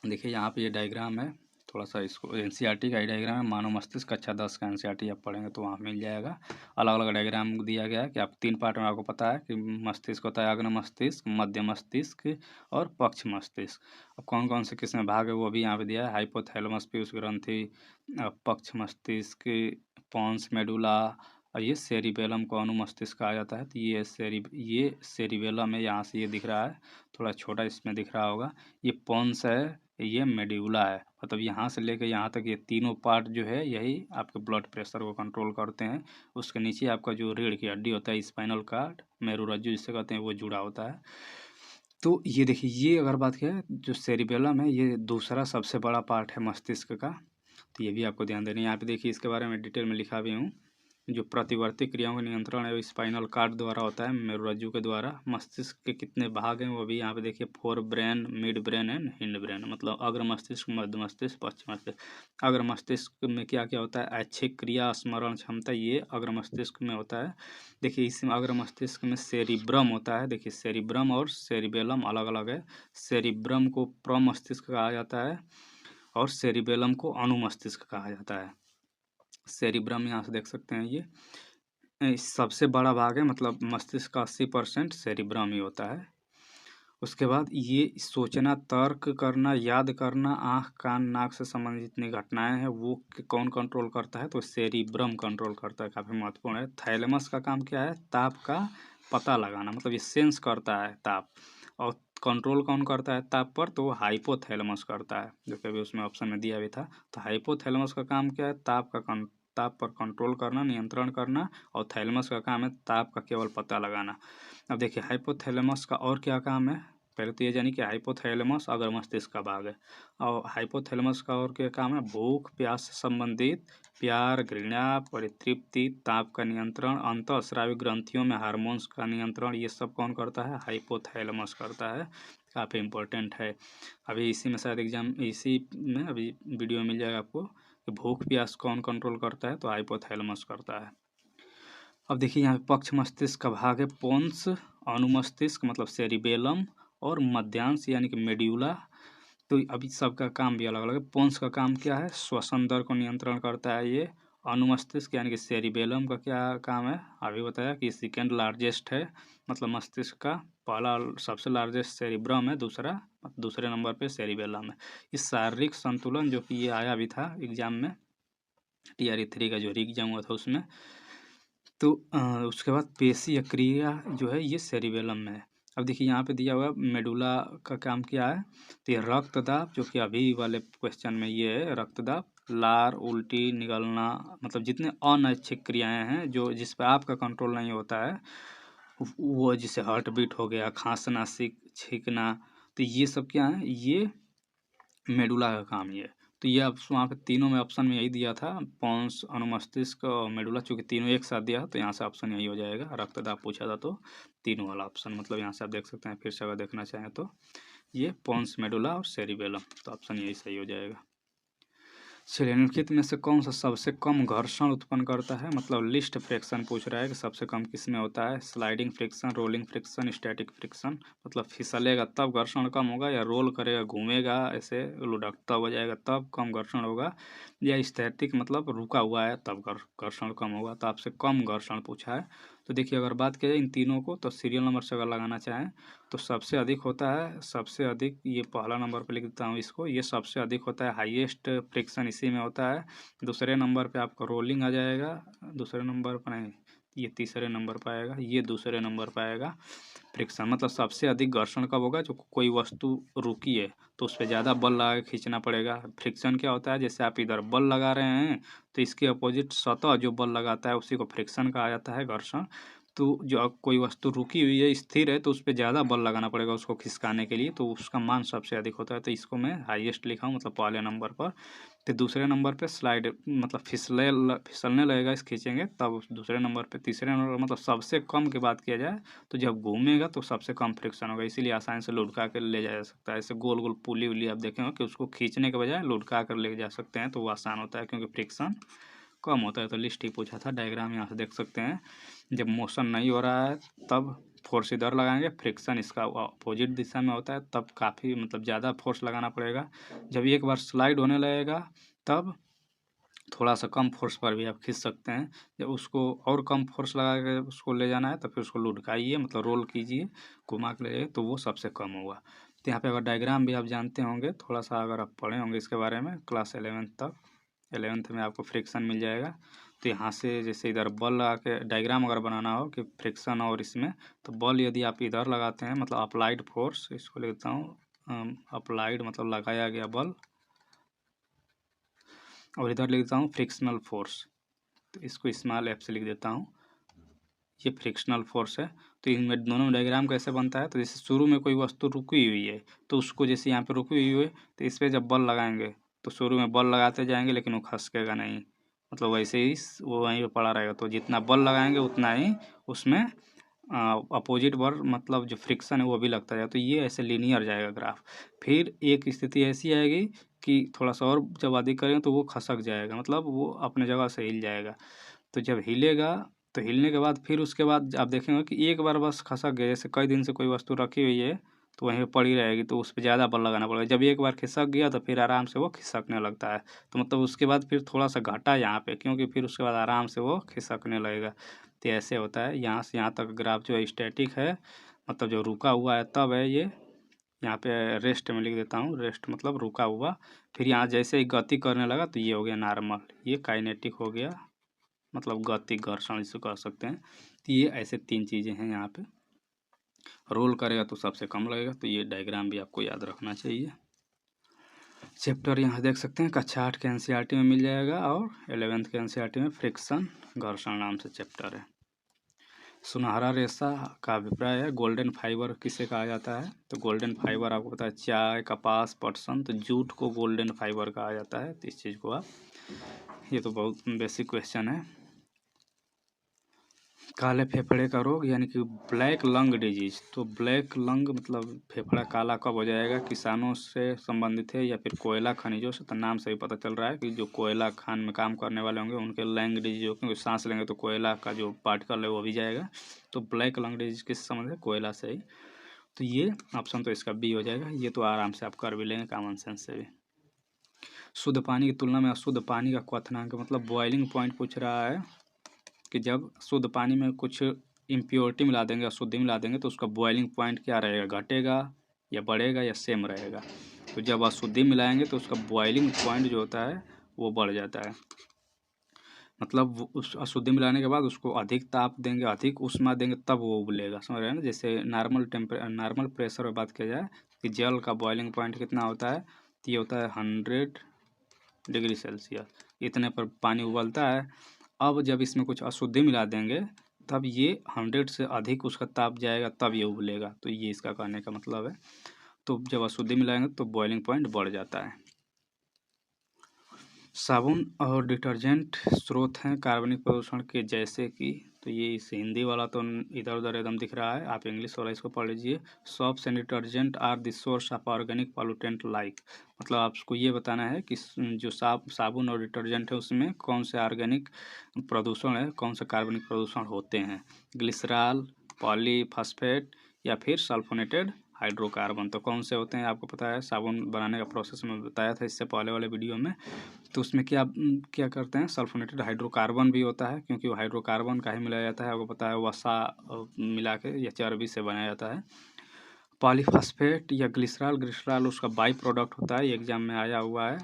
देखिए यहाँ पे ये डायग्राम है, थोड़ा सा इसको एनसीईआरटी का ही डायग्राम है, मानव मस्तिष्क कक्षा 10 का एनसीईआरटी आप पढ़ेंगे तो वहाँ मिल जाएगा। अलग अलग डायग्राम दिया गया है कि आप 3 पार्ट में आपको पता है कि मस्तिष्क होता है अग्र मस्तिष्क, मध्य मस्तिष्क और पक्ष मस्तिष्क। अब कौन कौन से किस में भाग है वो भी यहाँ पे दिया है, हाइपोथैलेमस पीयूष ग्रंथि, पक्ष मस्तिष्क, पोन्स मेडुला, और ये सेरिबेलम को अनुमस्तिष्क कहा जाता है। तो ये सेरिबेलम है, यहाँ से ये दिख रहा है, थोड़ा छोटा इसमें दिख रहा होगा। ये पोन्स है, ये मेड्यूला है, मतलब यहाँ से लेकर यहाँ तक ये तीनों पार्ट जो है यही आपके ब्लड प्रेशर को कंट्रोल करते हैं। उसके नीचे आपका जो रीढ़ की हड्डी होता है, स्पाइनल कार्ड, मेरुरज्जु जिसे कहते हैं, वो जुड़ा होता है। तो ये देखिए, ये अगर बात किया जो सेरिबेलम है ये दूसरा सबसे बड़ा पार्ट है मस्तिष्क का, तो ये भी आपको ध्यान देना है। यहाँ पे देखिए इसके बारे में डिटेल में लिखा भी हूँ। जो प्रतिवर्ती क्रियाओं का नियंत्रण है वो स्पाइनल कार्ड द्वारा होता है, मेरुरज्जु के द्वारा। मस्तिष्क के कितने भाग हैं वो भी यहाँ पे देखिए, fore brain, mid brain and hind brain, मतलब अग्र मस्तिष्क, मध्य मस्तिष्क, पश्चिम मस्तिष्क। अग्र मस्तिष्क में क्या क्या होता है, ऐच्छिक क्रिया, स्मरण क्षमता, ये अग्र मस्तिष्क में होता है। देखिए इसमें अग्र मस्तिष्क में सेरिब्रम होता है, देखिए सेरिब्रम और सेरिबेलम अलग अलग है। सेरिब्रम को प्रमस्तिष्क कहा जाता है और सेरिबेलम को अनुमस्तिष्क कहा जाता है। सेरिब्रम यहाँ से देख सकते हैं, ये सबसे बड़ा भाग है, मतलब मस्तिष्क का 80% सेरिब्रम ही होता है। उसके बाद ये सोचना, तर्क करना, याद करना, आँख, कान, नाक से संबंधित जितनी घटनाएं हैं वो कौन कंट्रोल करता है, तो सेरिब्रम कंट्रोल करता है, काफ़ी महत्वपूर्ण है। थैलेमस का काम क्या है, ताप का पता लगाना, मतलब ये सेंस करता है ताप, और कंट्रोल कौन करता है ताप पर, तो वो हाइपोथैलेमस करता है, जो कि अभी उसमें ऑप्शन में दिया भी था। तो हाइपोथैलेमस का काम क्या है, ताप पर कंट्रोल करना, नियंत्रण करना, और थैलेमस का काम है ताप का केवल पता लगाना। अब देखिए हाइपोथैलेमस का और क्या काम है, पहले तो ये जानी कि हाइपोथैलेमस अग्र मस्तिष्क का भाग है, और हाइपोथैलेमस का और क्या काम है, भूख प्यास से संबंधित, प्यार, घृणा, परितृप्ति, ताप का नियंत्रण, अंतःस्रावी ग्रंथियों में हार्मोन्स का नियंत्रण, ये सब कौन करता है, हाइपोथैलेमस करता है। काफ़ी इम्पोर्टेंट है, अभी इसी में शायद एग्जाम, इसी में अभी वीडियो मिल जाएगा आपको कि भूख प्यास कौन कंट्रोल करता है, तो हाइपोथैलेमस करता है। अब देखिए यहाँ पे पक्ष मस्तिष्क का भाग है पोन्स, अनुमस्तिष्क मतलब सेरिबेलम, और मध्यांश यानी कि मेड्यूला। तो अभी सबका काम भी अलग अलग है। पोन्स का काम क्या है, श्वसन दर को नियंत्रण करता है ये, अनुमस्तिष्क यानी कि सेरिबेलम का क्या काम है, अभी बताया कि सेकेंड लार्जेस्ट है, मतलब मस्तिष्क का पहला सबसे लार्जेस्ट सेरिब्रम है, दूसरे नंबर पे सेरिबेलम है। इस शारीरिक संतुलन जो कि ये आया भी था एग्जाम में, TRE 3 का जो एग्जाम हुआ था उसमें, तो उसके बाद पेशी या क्रिया जो है ये सेरिबेलम में है। अब देखिए यहाँ पे दिया हुआ मेडुला का काम क्या है, तो ये रक्तदाब, जो कि अभी वाले क्वेश्चन में ये है रक्तदाब, लार, उल्टी निकलना, मतलब जितने अनैच्छिक क्रियाएं हैं जो जिस पे आपका कंट्रोल नहीं होता है, वो जिसे हार्ट बीट हो गया, खांसना, छींकना, तो ये सब क्या है, ये मेडुला का काम ये है। तो ये अब वहाँ पे तीनों में ऑप्शन में यही दिया था, पॉन्स, अनुमस्तिष्क और मेडुला, चूंकि तीनों एक साथ दिया तो यहाँ से ऑप्शन यही हो जाएगा। रक्तदाब पूछा था तो तीनों वाला ऑप्शन, मतलब यहाँ से आप देख सकते हैं, फिर से अगर देखना चाहें तो ये पॉन्स, मेडुला और सेरिबेलम, तो ऑप्शन यही सही हो जाएगा। चलिए, निम्नलिखित में से कौन सा सबसे कम घर्षण उत्पन्न करता है, मतलब लिस्ट फ्रिक्शन पूछ रहा है कि सबसे कम किस में होता है, sliding friction, rolling friction, static friction, मतलब फिसलेगा तब घर्षण कम होगा, या रोल करेगा, घूमेगा, ऐसे लुढ़कता हो जाएगा तब कम घर्षण होगा, या स्टैटिक मतलब रुका हुआ है तब घर्षण कम होगा। तो आपसे कम घर्षण पूछा है। तो देखिए, अगर बात की जाए इन तीनों को, तो सीरियल नंबर से अगर लगाना चाहें तो सबसे अधिक होता है, सबसे अधिक ये पहला नंबर पे लिख देता हूँ इसको, ये सबसे अधिक होता है, हाईएस्ट फ्रिक्शन इसी में होता है। दूसरे नंबर पे आपका रोलिंग आ जाएगा, दूसरे नंबर पर नहीं, ये तीसरे नंबर पर आएगा, ये दूसरे नंबर पर आएगा फ्रिक्शन। मतलब सबसे अधिक घर्षण कब होगा, जो कोई वस्तु रुकी है तो उस पर ज़्यादा बल लगा के खींचना पड़ेगा। फ्रिक्शन क्या होता है, जैसे आप इधर बल लगा रहे हैं तो इसके अपोजिट सतह जो बल लगाता है उसी को फ्रिक्शन कहा जाता है, घर्षण। तो जो अब कोई वस्तु रुकी हुई है, स्थिर है, तो उस पर ज़्यादा बल लगाना पड़ेगा उसको खिसकाने के लिए, तो उसका मान सबसे अधिक होता है। तो इसको मैं हाईएस्ट लिखा हूँ, मतलब पहले नंबर पर। तो दूसरे नंबर पे स्लाइड, मतलब फिसलने लगेगा इस खींचेंगे तब दूसरे नंबर पे। तीसरे नंबर, मतलब सबसे कम की बात किया जाए तो जब घूमेगा तो सबसे कम फ्रिक्शन होगा, इसीलिए आसानी से लुढ़का कर ले जाया जा सकता है। ऐसे गोल गोल पुली उली आप देखेंगे कि उसको खींचने के बजाय लुढ़का कर ले जा सकते हैं, तो वो आसान होता है क्योंकि फ्रिक्शन कम होता है। तो लिस्ट ही पूछा था, डायग्राम यहाँ से देख सकते हैं। जब मोशन नहीं हो रहा है तब फोर्स इधर लगाएंगे, फ्रिक्शन इसका अपोजिट दिशा में होता है तब काफ़ी, मतलब ज़्यादा फोर्स लगाना पड़ेगा। जब एक बार स्लाइड होने लगेगा तब थोड़ा सा कम फोर्स पर भी आप खींच सकते हैं। जब उसको और कम फोर्स लगा के उसको ले जाना है तो फिर उसको लुढ़काइए, मतलब रोल कीजिए, घुमा के ले जाइए, तो वो सबसे कम होगा। तो यहाँ पे अगर डायग्राम भी आप जानते होंगे, थोड़ा सा अगर आप पढ़े होंगे इसके बारे में क्लास 11 तक, 11th में आपको फ्रिक्शन मिल जाएगा। तो यहाँ से जैसे इधर बल लगा के डायग्राम अगर बनाना हो कि फ्रिक्शन और इसमें, तो बल यदि आप इधर लगाते हैं, मतलब अप्लाइड फोर्स, इसको लिखता हूँ अप्लाइड, मतलब लगाया गया बल, और इधर लिखता हूँ फ्रिक्शनल फोर्स, तो इसको स्मॉल एफ से लिख देता हूँ, ये फ्रिक्शनल फोर्स है। तो इनमें दोनों में डायग्राम कैसे बनता है, तो जैसे शुरू में कोई वस्तु रुकी हुई है, तो उसको जैसे यहाँ पे रुकी हुई है तो इस पर जब बल लगाएंगे तो शुरू में बल लगाते जाएंगे लेकिन वो खसकेगा नहीं, मतलब वैसे ही वो वहीं पे पड़ा रहेगा। तो जितना बल लगाएंगे उतना ही उसमें अपोजिट बल, मतलब जो फ्रिक्शन है वो भी लगता जाएगा। तो ये ऐसे लीनियर जाएगा ग्राफ। फिर एक स्थिति ऐसी आएगी कि थोड़ा सा और जब अधिक करेंगे तो वो खसक जाएगा, मतलब वो अपने जगह से हिल जाएगा। तो जब हिलेगा तो हिलने के बाद फिर उसके बाद आप देखेंगे कि एक बार बस खसक गया, जैसे कई दिन से कोई वस्तु रखी हुई है तो वहीं पे पड़ी रहेगी, तो उस पर ज़्यादा बल लगाना पड़ेगा। जब एक बार खिसक गया तो फिर आराम से वो खिसकने लगता है। तो मतलब उसके बाद फिर थोड़ा सा घटा यहाँ पे, क्योंकि फिर उसके बाद आराम से वो खिसकने लगेगा। तो ऐसे होता है, यहाँ से यहाँ तक ग्राफ जो है स्टैटिक है, मतलब जो रुका हुआ है तब है ये। यहाँ पे रेस्ट में लिख देता हूँ, रेस्ट मतलब रुका हुआ। फिर यहाँ जैसे ही गति करने लगा तो ये हो गया नॉर्मल, ये काइनेटिक हो गया, मतलब गति घर्षण इसे कह सकते हैं। तो ये ऐसे तीन चीज़ें हैं यहाँ पे। रोल करेगा तो सबसे कम लगेगा, तो ये डायग्राम भी आपको याद रखना चाहिए। चैप्टर यहाँ देख सकते हैं, कक्षा 8 के एनसीईआरटी में मिल जाएगा और 11th के एनसीईआरटी में फ्रिक्शन घर्षण नाम से चैप्टर है। सुनहरा रेशा का अभिप्राय है, गोल्डन फाइबर किसे कहा जाता है, तो गोल्डन फाइबर आपको पता है चाय, कपास, पटसन, तो जूट को गोल्डन फाइबर कहा जाता है। तो इस चीज़ को आप, ये तो बहुत बेसिक क्वेश्चन है। काले फेफड़े का रोग यानी कि ब्लैक लंग डिजीज, तो ब्लैक लंग मतलब फेफड़ा काला कब हो जाएगा, किसानों से संबंधित है या फिर कोयला खनिजों से, तो नाम से ही पता चल रहा है कि जो कोयला खान में काम करने वाले होंगे उनके लंग डिजीज हो, क्योंकि सांस लेंगे तो कोयला का जो पार्टिकल है वो भी जाएगा। तो ब्लैक लंग डिजीज किससे संबंधित है, कोयला से ही। तो ये ऑप्शन तो इसका बी हो जाएगा, ये तो आराम से आप कर भी लेंगे कॉमन सेंस से भी। शुद्ध पानी की तुलना में अशुद्ध पानी का क्वथनांक, मतलब बॉइलिंग पॉइंट पूछ रहा है कि जब शुद्ध पानी में कुछ इम्प्योरिटी मिला देंगे, अशुद्धि मिला देंगे, तो उसका बॉइलिंग पॉइंट क्या रहेगा, घटेगा या बढ़ेगा या सेम रहेगा। तो जब अशुद्धि मिलाएंगे तो उसका बॉइलिंग पॉइंट जो होता है वो बढ़ जाता है। मतलब उस अशुद्धि मिलाने के बाद उसको अधिक ताप देंगे, अधिक ऊष्मा देंगे, तब वो उबलेगा, समझ रहे हैं ना। जैसे नॉर्मल प्रेशर में बात किया जाए कि जल का बॉइलिंग पॉइंट कितना होता है, तो ये होता है 100 डिग्री सेल्सियस, इतने पर पानी उबलता है। अब जब इसमें कुछ अशुद्धि मिला देंगे तब ये 100 से अधिक उसका ताप जाएगा, तब ये उबलेगा। तो ये इसका कहने का मतलब है। तो जब अशुद्धि मिलाएंगे तो बॉइलिंग पॉइंट बढ़ जाता है। साबुन और डिटर्जेंट स्रोत हैं कार्बनिक प्रदूषण के, जैसे कि, तो ये इस हिंदी वाला तो इधर उधर एकदम दिख रहा है, आप इंग्लिश वाला इसको पढ़ लीजिए। Soaps and detergent are the source of organic pollutant like, मतलब आपको ये बताना है कि जो साबुन और डिटर्जेंट है उसमें कौन से ऑर्गेनिक प्रदूषण है, कौन से कार्बनिक प्रदूषण होते हैं, ग्लिसरॉल, पॉलीफॉस्फेट या फिर सल्फोनेटेड हाइड्रोकार्बन। तो कौन से होते हैं आपको पता है, साबुन बनाने का प्रोसेस में बताया था इससे पहले वाले वीडियो में। तो उसमें क्या क्या करते हैं, सल्फोनेटेड हाइड्रोकार्बन भी होता है, क्योंकि वो हाइड्रोकार्बन का ही मिलाया जाता है, आपको पता है वसा मिला के या चर्बी से बनाया जाता है। पॉलीफॉस्फेट या ग्लिसरॉल उसका बाई प्रोडक्ट होता है, एग्जाम में आया हुआ है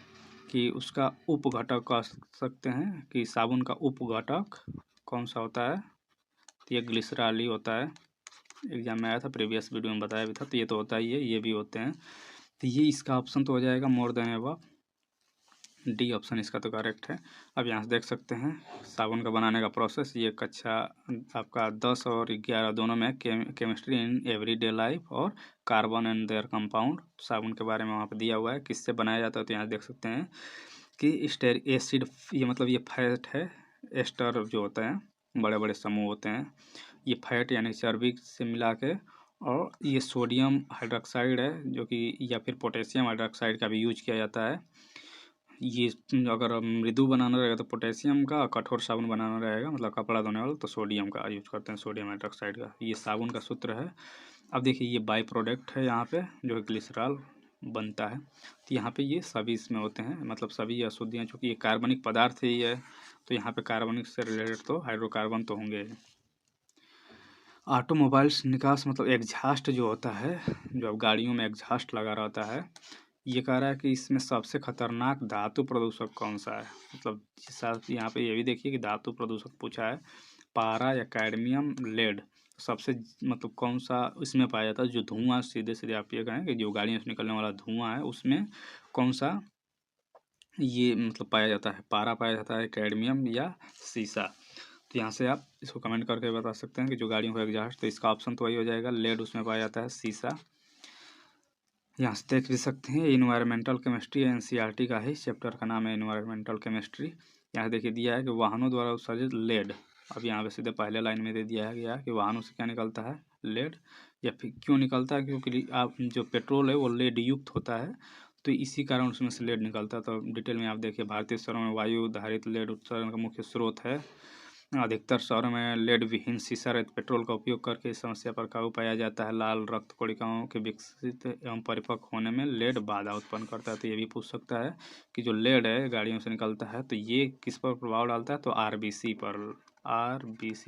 कि उसका उप घटक कह सकते हैं, कि साबुन का उप घटक कौन सा होता है, तो ये ग्लिसरॉल ही होता है। एग्जाम में आया था, प्रीवियस वीडियो में बताया भी था। तो ये तो होता ही है, ये भी होते हैं। तो ये इसका ऑप्शन तो हो जाएगा more than above, D option इसका तो करेक्ट है। अब यहाँ से देख सकते हैं साबुन का बनाने का प्रोसेस। ये कक्षा आपका 10 और 11 दोनों में केमिस्ट्री इन एवरीडे लाइफ और कार्बन एंड देयर कंपाउंड साबुन के बारे में वहाँ पर दिया हुआ है, किससे बनाया जाता है। तो यहाँ देख सकते हैं कि स्टेरिक एसिड, ये मतलब ये फैट है, एस्टर जो होते हैं बड़े बड़े समूह होते हैं, ये फैट यानी चर्बी से मिला के, और ये सोडियम हाइड्रोक्साइड है जो कि, या फिर पोटेशियम हाइड्रोक्साइड का भी यूज किया जाता है। ये अगर मृदु बनाना रहेगा तो पोटेशियम का, कठोर साबुन बनाना रहेगा मतलब कपड़ा धोने वाला तो सोडियम का यूज करते हैं, सोडियम हाइड्रोक्साइड का। ये साबुन का सूत्र है। अब देखिए ये बाई प्रोडक्ट है यहाँ पे जो ग्लिसरॉल बनता है। तो यहाँ पे ये सभी इसमें होते हैं, मतलब सभी अशुद्धियाँ, चूँकि ये कार्बनिक पदार्थ ही है तो यहाँ पे कार्बनिक से रिलेटेड तो हाइड्रोकार्बन तो होंगे। ऑटोमोबाइल्स निकास मतलब एग्जॉस्ट जो होता है, जो अब गाड़ियों में एग्जॉस्ट लगा रहता है, ये कह रहा है कि इसमें सबसे खतरनाक धातु प्रदूषक कौन सा है। मतलब साथ यहाँ पे ये भी देखिए कि धातु प्रदूषक पूछा है, पारा या कैडमियम, लेड, सबसे मतलब कौन सा इसमें पाया जाता है, जो धुआं, सीधे सीधे आप ये कहें कि जो गाड़ियों से निकलने वाला धुआं है उसमें कौन सा ये मतलब पाया जाता है, पारा पाया जाता है, कैडमियम या सीसा। तो यहाँ से आप इसको कमेंट करके बता सकते हैं कि जो गाड़ियों का एग्जॉस्ट, तो इसका ऑप्शन तो वही हो जाएगा, लेड उसमें पाया जाता है, सीसा। यहाँ से देख भी सकते हैं इन्वायरमेंटल केमिस्ट्री, एनसीईआरटी का ही चैप्टर का नाम है इन्वायरमेंटल केमिस्ट्री। यहाँ देखिए दिया है कि वाहनों द्वारा उत्सर्जित लेड, अब यहाँ पे सीधे पहले लाइन में दे दिया है गया कि वाहनों से क्या निकलता है, लेड, या फिर क्यों निकलता है, क्योंकि आप जो पेट्रोल है वो लेड युक्त होता है, तो इसी कारण उसमें से लेड निकलता है। तो डिटेल में आप देखिए, भारतीय शहरों में वायु धारित लेड उत्सर्जन का मुख्य स्रोत है। अधिकतर शहरों में लेड विहीन सीसा रहित पेट्रोल का उपयोग करके इस समस्या पर काबू पाया जाता है। लाल रक्त कोशिकाओं के विकसित एवं परिपक्व होने में लेड बाधा उत्पन्न करता है। तो ये भी पूछ सकता है कि जो लेड है गाड़ियों से निकलता है तो ये किस पर प्रभाव डालता है, तो आरबीसी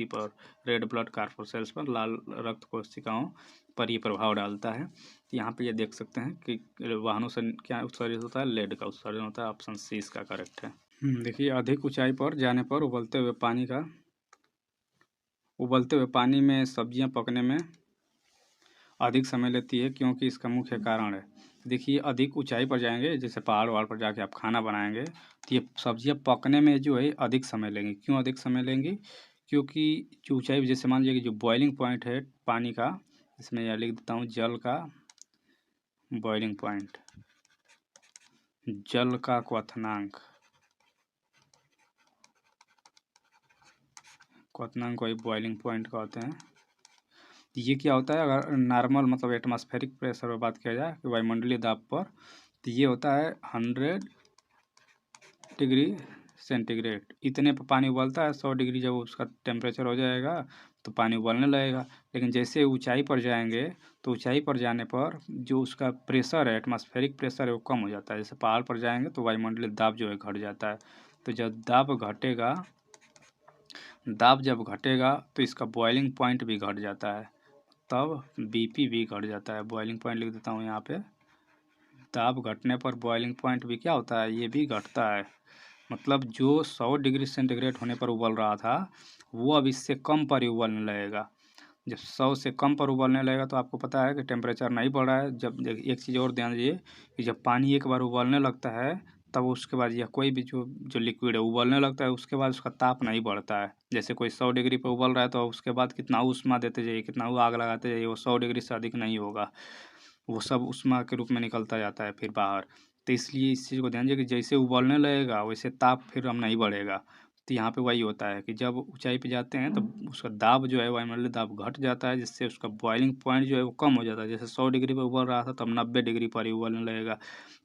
पर, रेड ब्लड कॉर्पसेल्स पर, लाल रक्त कोशिकाओं पर ये प्रभाव डालता है। तो यहाँ पे ये देख सकते हैं कि वाहनों से क्या उत्सर्जित होता है, लेड का उत्सर्जन होता है। ऑप्शन सी इसका करेक्ट है। देखिए अधिक ऊंचाई पर जाने पर उबलते हुए पानी में सब्जियां पकने में अधिक समय लेती है, क्योंकि इसका मुख्य कारण है। देखिए अधिक ऊंचाई पर जाएंगे, जैसे पहाड़ वहाड़ पर जाके आप खाना बनाएंगे तो ये सब्जियां पकने में जो है अधिक समय लेंगी। क्यों अधिक समय लेंगी, क्योंकि जो ऊंचाई, जैसे मान लीजिए कि जो बॉइलिंग पॉइंट है पानी का, इसमें यह लिख देता हूँ, जल का बॉइलिंग पॉइंट, जल का क्वथनांक वही बॉइलिंग पॉइंट कहते हैं। ये क्या होता है, अगर नॉर्मल मतलब एटमॉस्फेरिक प्रेशर पर बात किया जाए कि वायुमंडलीय दाब पर, तो ये होता है 100 डिग्री सेंटीग्रेड। इतने पर पानी उबलता है। 100 डिग्री जब उसका टेम्परेचर हो जाएगा तो पानी उबलने लगेगा। लेकिन जैसे ऊंचाई पर जाएंगे तो ऊंचाई पर जाने पर जो उसका प्रेशर है, एटमॉस्फेरिक प्रेशर है, वो कम हो जाता है। जैसे पहाड़ पर जाएंगे तो वायुमंडलीय दाब जो है घट जाता है। तो जब दाब जब घटेगा तो इसका बॉइलिंग पॉइंट भी घट जाता है, तब BP भी घट जाता है। बॉइलिंग पॉइंट लिख देता हूँ यहाँ पे। दाब घटने पर बॉइलिंग पॉइंट भी क्या होता है, ये भी घटता है। मतलब जो 100 डिग्री सेंटीग्रेड होने पर उबल रहा था वो अब इससे कम पर ही उबलने लगेगा। जब 100 से कम पर उबलने लगेगा तो आपको पता है कि टेम्परेचर नहीं बढ़ रहा है। जब एक चीज़ और ध्यान दीजिए कि जब पानी एक बार उबलने लगता है तब उसके बाद या कोई भी जो लिक्विड है उबलने लगता है, उसके बाद उसका ताप नहीं बढ़ता है। जैसे कोई 100 डिग्री पर उबल रहा है तो उसके बाद कितना ऊष्मा देते जाइए, कितना आग लगाते जाइए, वो 100 डिग्री से अधिक नहीं होगा, वो सब ऊष्मा के रूप में निकलता जाता है फिर बाहर। तो इसलिए इस चीज़ को ध्यान दीजिए कि जैसे उबलने लगेगा वैसे ताप फिर हम नहीं बढ़ेगा। तो यहाँ पे वही होता है कि जब ऊंचाई पे जाते हैं तो उसका दाब जो है, वायुमंडलीय दाब घट जाता है, जिससे उसका बॉइलिंग पॉइंट जो है वो कम हो जाता है। जैसे 100 डिग्री पर उबल रहा था तब 90 डिग्री पर ही उबलने लगेगा।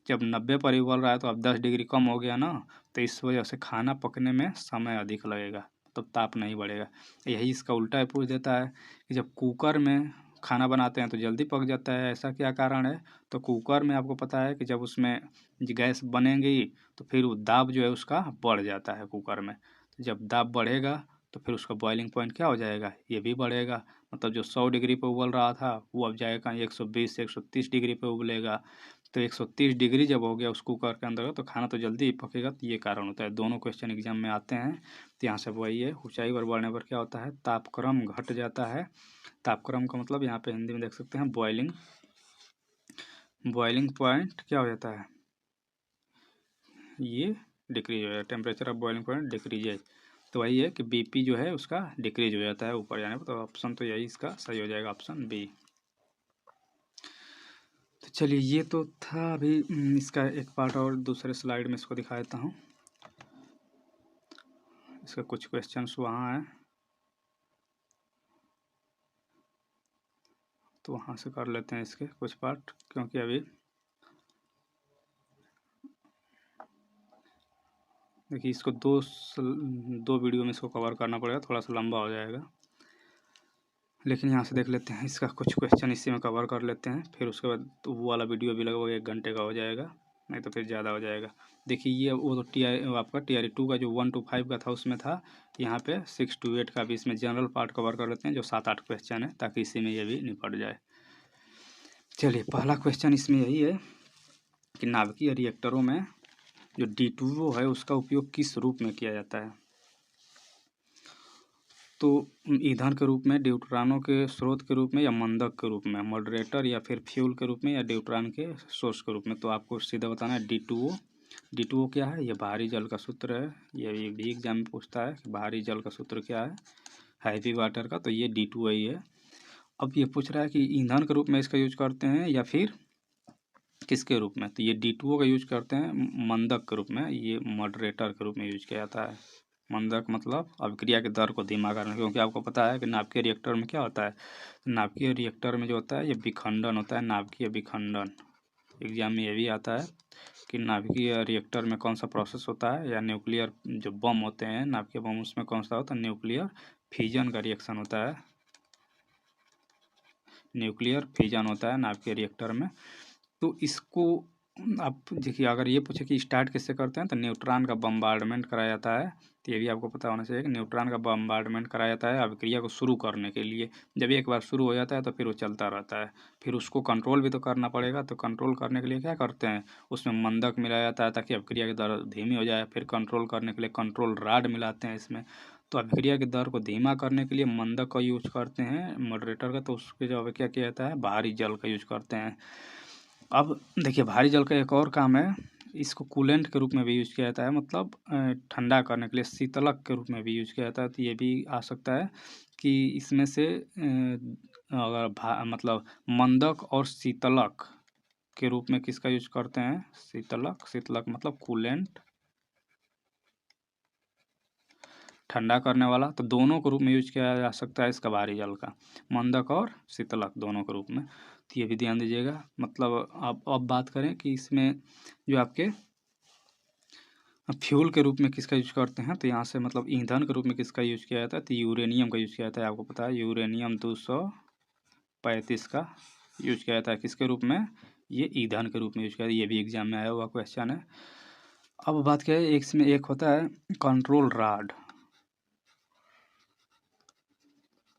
जब 90 पर ही उबल रहा है तो अब 10 डिग्री कम हो गया ना, तो इस वजह से खाना पकने में समय अधिक लगेगा, तो ताप नहीं बढ़ेगा। यही इसका उल्टा पूछ देता है कि जब कुकर में खाना बनाते हैं तो जल्दी पक जाता है, ऐसा क्या कारण है। तो कुकर में आपको पता है कि जब उसमें गैस बनेगी तो फिर वो दाब जो है उसका बढ़ जाता है कुकर में। तो जब दाब बढ़ेगा तो फिर उसका बॉइलिंग पॉइंट क्या हो जाएगा, ये भी बढ़ेगा। मतलब जो 100 डिग्री पे उबल रहा था वो अब जाएगा 120 से 130 डिग्री पे उबलेगा। तो 130 डिग्री जब हो गया उस कुकर के अंदर तो खाना तो जल्दी ही पकेगा। तो ये कारण होता है। दोनों क्वेश्चन एग्जाम में आते हैं। तो यहाँ से वही है, ऊंचाई पर बढ़ने पर क्या होता है, तापक्रम घट जाता है। तापक्रम का मतलब यहाँ पे हिंदी में देख सकते हैं बॉइलिंग पॉइंट क्या हो जाता है, ये डिक्रीज हो जाता है। Temperature of boiling point decrease है। तो वही है कि BP जो है उसका डिक्रीज हो जाता है ऊपर जाने पर। तो ऑप्शन तो यही इसका सही हो जाएगा, ऑप्शन B। तो चलिए ये तो था। अभी इसका एक पार्ट और दूसरे स्लाइड में इसको दिखा देता हूँ। इसका कुछ क्वेश्चंस वहाँ हैं तो वहाँ से कर लेते हैं इसके कुछ पार्ट, क्योंकि अभी देखिए इसको दो वीडियो में इसको कवर करना पड़ेगा, थोड़ा सा लंबा हो जाएगा। लेकिन यहाँ से देख लेते हैं, इसका कुछ क्वेश्चन इसी में कवर कर लेते हैं, फिर उसके बाद तो वो वाला वीडियो भी लगभग 1 घंटे का हो जाएगा, नहीं तो फिर ज़्यादा हो जाएगा। देखिए ये वो तो आपका TRE 2 का जो 1 to 5 का था उसमें था। यहाँ पे 6 to 8 का भी इसमें जनरल पार्ट कवर कर लेते हैं, जो 7-8 क्वेश्चन है, ताकि इसी में ये भी निपट जाए। चलिए पहला क्वेश्चन इसमें यही है कि नाभिकीय रिएक्टरों में जो D2O है उसका उपयोग किस रूप में किया जाता है। तो ईंधन के रूप में, ड्यूट्रानों के स्रोत के रूप में, या मंदक के रूप में, मॉडरेटर या फिर फ्यूल के रूप में, या ड्यूट्रान के सोर्स के रूप में। तो आपको सीधा बताना है D2O। D2O क्या है, ये बाहरी जल का सूत्र है। ये भी एग्जाम में पूछता है कि बाहरी जल का सूत्र क्या है हैवी वाटर का, तो ये D2O ही है। अब ये पूछ रहा है कि ईंधन के रूप में इसका यूज करते हैं या फिर किसके रूप में। तो ये D2O का यूज करते हैं मंदक के रूप में, ये मॉडरेटर के रूप में यूज किया जाता है। मंदक मतलब अभिक्रिया के दर को धीमा करना, क्योंकि आपको पता है कि नाभिकीय रिएक्टर में क्या होता है। नाभिकीय रिएक्टर में जो होता है ये विखंडन होता है, नाभिकीय विखंडन। एग्जाम में ये भी आता है कि नाभिकीय रिएक्टर में कौन सा प्रोसेस होता है, या न्यूक्लियर जो बम होते हैं नाभिकीय बम, उसमें कौन सा होता है, न्यूक्लियर फिजन का रिएक्शन होता है। न्यूक्लियर फिजन होता है नाभिकीय रिएक्टर में। तो इसको आप देखिए, अगर ये पूछे कि स्टार्ट किससे करते हैं तो न्यूट्रॉन का बम्बार्डमेंट कराया जाता है। तो ये भी आपको पता होना चाहिए कि न्यूट्रॉन का बम्बार्डमेंट कराया जाता है अभिक्रिया को शुरू करने के लिए। जब एक बार शुरू हो जाता है तो फिर वो चलता रहता है। फिर उसको कंट्रोल भी तो करना पड़ेगा, तो कंट्रोल करने के लिए क्या करते हैं, उसमें मंदक मिलाया जाता है ताकि अभिक्रिया की दर धीमी हो जाए। फिर कंट्रोल करने के लिए कंट्रोल रॉड मिलाते हैं इसमें। तो अभिक्रिया की दर को धीमा करने के लिए मंदक का यूज करते हैं, मॉडरेटर का। तो उसके जगह क्या किया जाता है, भारी जल का यूज करते हैं। अब देखिए भारी जल का एक और काम है, इसको कूलेंट के रूप में भी यूज किया जाता है, मतलब ठंडा करने के लिए शीतलक के रूप में भी यूज किया जाता है। तो ये भी आ सकता है कि इसमें से अगर मतलब मंदक और शीतलक के रूप में किसका यूज करते हैं, शीतलक मतलब कूलेंट, ठंडा करने वाला। तो दोनों के रूप में यूज किया जा सकता है इसका भारी जल का, मंदक और शीतलक दोनों के रूप में। तो ये भी ध्यान दीजिएगा। मतलब अब बात करें कि इसमें जो आपके फ्यूल के रूप में किसका यूज करते हैं, तो यहाँ से मतलब ईंधन के रूप में किसका यूज किया जाता है, तो यूरेनियम का यूज किया जाता है। आपको पता है यूरेनियम 235 का यूज किया जाता है किसके रूप में, ये ईंधन के रूप में यूज किया जाता है। ये भी एग्जाम में आया हुआ क्वेश्चन है। अब बात क्या है, इसमें एक होता है कंट्रोल रॉड,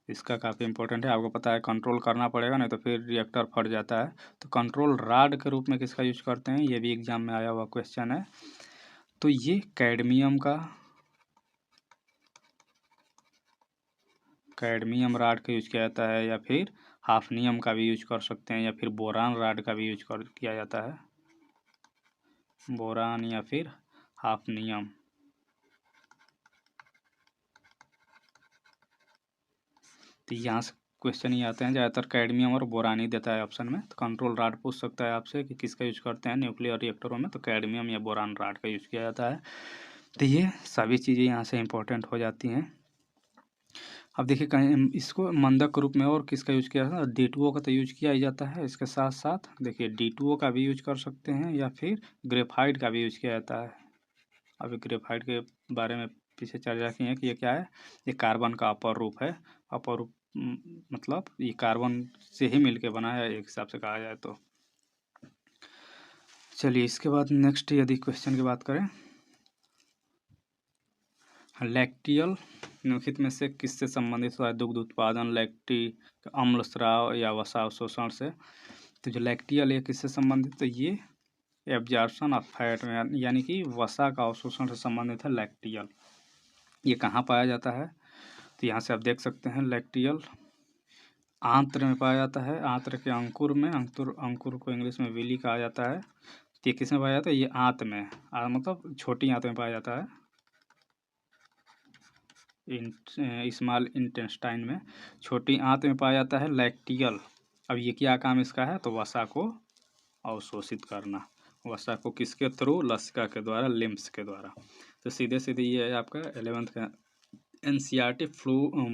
इसका काफ़ी इंपॉर्टेंट है। आपको पता है कंट्रोल करना पड़ेगा, नहीं तो फिर रिएक्टर फट जाता है। तो कंट्रोल रॉड के रूप में किसका यूज करते हैं, ये भी एग्जाम में आया हुआ क्वेश्चन है। तो ये कैडमियम रॉड का यूज किया जाता है, या फिर हाफनियम का भी यूज कर सकते हैं, या फिर बोरान रॉड का भी यूज किया जाता है, बोरान या फिर हाफनियम। तो यहाँ से क्वेश्चन ही आते हैं ज़्यादातर कैडमियम और बोरान ही देता है ऑप्शन में। तो कंट्रोल रॉड पूछ सकता है आपसे कि किसका यूज करते हैं न्यूक्लियर रिएक्टरों में, तो कैडमियम या बोरान रॉड का यूज किया जाता है। तो ये सभी चीज़ें यहाँ से इंपॉर्टेंट हो जाती हैं। अब देखिए कहीं इसको मंदक के रूप में और किसका यूज किया जाता है, D2O का तो यूज किया ही जाता है। इसके साथ साथ देखिए D2O का भी यूज कर सकते हैं, या फिर ग्रेफाइट का भी यूज किया जाता है। अभी ग्रेफाइट के बारे में पीछे चर्चा की है कि ये क्या है, ये कार्बन का अपर रूप है। अपर रूप मतलब ये कार्बन से ही मिलके बना है एक हिसाब से कहा जाए तो। चलिए इसके बाद नेक्स्ट यदि क्वेश्चन की बात करें, लैक्टियल निम्नलिखित में से किससे संबंधित होता है, दुग्ध उत्पादन, लैक्टिक अम्ल स्राव या वसा अवशोषण से। तो जो लैक्टियल है किससे संबंधित, तो ये एब्जॉर्प्शन ऑफ फैट में यानी कि वसा का अवशोषण से संबंधित है लैक्टियल। ये कहाँ पाया जाता है, तो यहाँ से आप देख सकते हैं लैक्टियल आंत्र में पाया जाता है। आंत्र के अंकुर में, अंकुर को इंग्लिश में विली कहा जाता है। ये किस में पाया जाता है, ये आंत में, मतलब छोटी आंत में पाया जाता है, स्मॉल इंटेस्टाइन में, छोटी आंत में पाया जाता है लैक्टियल। अब ये क्या काम इसका है, तो वसा को अवशोषित करना। वसा को किसके थ्रू, लसिका के द्वारा, लिम्स के द्वारा। तो सीधे सीधे ये है आपका 11th का NCERT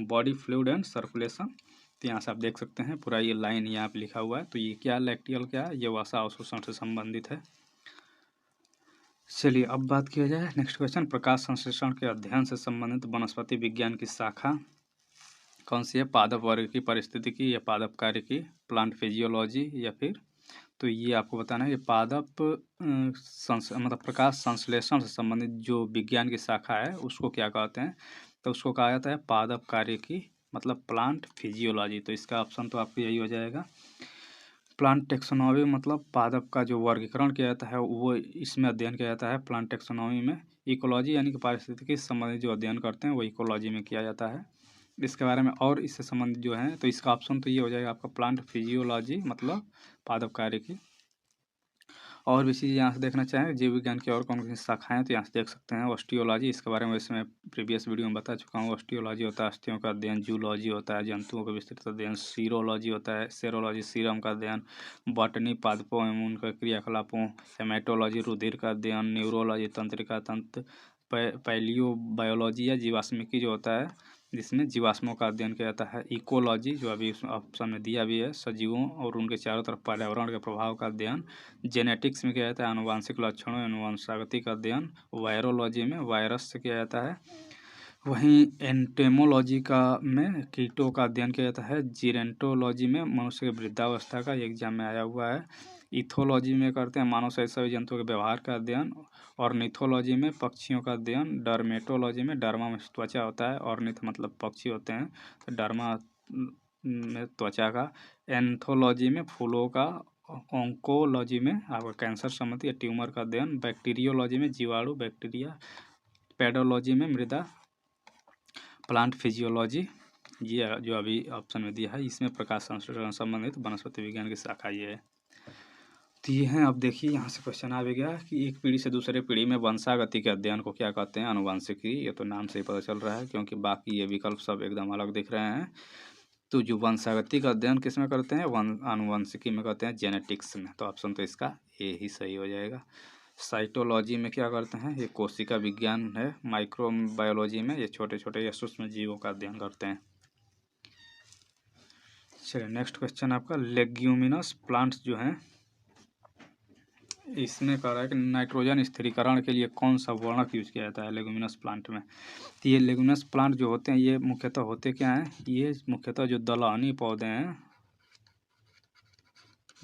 body fluid and circulation. तो यहाँ से आप देख सकते हैं पूरा ये लाइन यहाँ पे लिखा हुआ है। तो ये क्या लैक्टियल क्या है, ये वसा अवशोषण से संबंधित है। चलिए अब बात किया जाए नेक्स्ट क्वेश्चन, प्रकाश संश्लेषण के अध्ययन से संबंधित वनस्पति विज्ञान की शाखा कौन सी है, पादप वर्ग की, पारिस्थितिकी या पादप कार्य की, प्लांट फिजियोलॉजी या फिर। तो ये आपको बताना है कि पादप मतलब प्रकाश संश्लेषण से संबंधित जो विज्ञान की शाखा है उसको क्या कहते हैं, तो उसको कहा जाता है पादप कार्य की, मतलब प्लांट फिजियोलॉजी। तो इसका ऑप्शन तो आपको यही हो जाएगा। प्लांट टेक्सोनॉमी मतलब पादप का जो वर्गीकरण किया जाता है वो इसमें अध्ययन किया जाता है प्लांट टेक्सोनॉमी में। इकोलॉजी यानी कि पारिस्थितिकी से संबंधित जो अध्ययन करते हैं वो इकोलॉजी में किया जाता है। इसके बारे में और इससे संबंधित जो है, तो इसका ऑप्शन तो ये हो जाएगा आपका प्लांट फिजियोलॉजी मतलब पादप कार्य की। और भी चीज़ यहाँ से देखना चाहें जीव विज्ञान की और कौन कौन सी शाखाएं, तो यहाँ से देख सकते हैं ऑस्टियोलॉजी, इसके बारे में इसमें प्रीवियस वीडियो में बता चुका हूँ। ऑस्टियोलॉजी होता है अस्थियों का अध्ययन, जूलॉजी होता है जंतुओं का विस्तृत अध्ययन, सीरोलॉजी होता है सेरोलॉजी सीरम का अध्ययन, बॉटनी पादपों एवं उनके क्रियाकलापों, हेमेटोलॉजी रुधिर का अध्ययन, न्यूरोलॉजी तंत्रिका तंत्र, पैलियो बायोलॉजी या जीवाश्मिकी जो होता है जिसमें जीवाश्मों का अध्ययन किया जाता है, इकोलॉजी जो अभी ऑप्शन में दिया भी है सजीवों और उनके चारों तरफ पर्यावरण के प्रभाव का अध्ययन, जेनेटिक्स में किया जाता है आनुवांशिक लक्षणों एवं वंशागति का अध्ययन, वायरोलॉजी में वायरस से किया जाता है, वहीं एंटेमोलॉजी का में कीटों का अध्ययन किया जाता है, जीरेंटोलॉजी में मनुष्य की वृद्धावस्था का एग्जाम में आया हुआ है, इथोलॉजी में करते हैं मानव सहित सभी जंतुओं के व्यवहार का अध्ययन, ऑर्निथोलॉजी में पक्षियों का अध्ययन, डर्मेटोलॉजी में डर्मा में त्वचा होता है, ऑर्निथ मतलब पक्षी होते हैं, तो डर्मा में त्वचा का, एंथोलॉजी में फूलों का, ऑन्कोलॉजी में आपका कैंसर संबंधी या ट्यूमर का अध्ययन, बैक्टीरियोलॉजी में जीवाणु बैक्टीरिया, पेडोलॉजी में मृदा, प्लांट फिजियोलॉजी ये जो अभी ऑप्शन में दिया है इसमें प्रकाश संश्लेषण संबंधित वनस्पति विज्ञान की शाखा ये है। तो ये हैं, अब देखिए यहाँ से क्वेश्चन आ भी गया कि एक पीढ़ी से दूसरे पीढ़ी में वंशागति के अध्ययन को क्या कहते हैं, आनुवंशिकी। ये तो नाम से ही पता चल रहा है क्योंकि बाकी ये विकल्प सब एकदम अलग दिख रहे हैं। तो जो वंशागति का अध्ययन किस में करते हैं, आनुवंशिकी में करते हैं, जेनेटिक्स में। तो ऑप्शन तो इसका ए ही सही हो जाएगा। साइटोलॉजी में क्या करते हैं, ये कोशिका विज्ञान है। माइक्रोबायोलॉजी में ये छोटे छोटे या सूक्ष्म जीवों का अध्ययन करते हैं। चलिए नेक्स्ट क्वेश्चन आपका, लेग्यूमिनस प्लांट्स जो हैं इसमें कह रहा है कि नाइट्रोजन स्थिरीकरण के लिए कौन सा वर्णक यूज किया जाता है लेगुमिनस प्लांट में। तो ये लेगुमिनस प्लांट जो होते हैं ये मुख्यतः होते क्या हैं, ये मुख्यतः जो दलहनी पौधे हैं,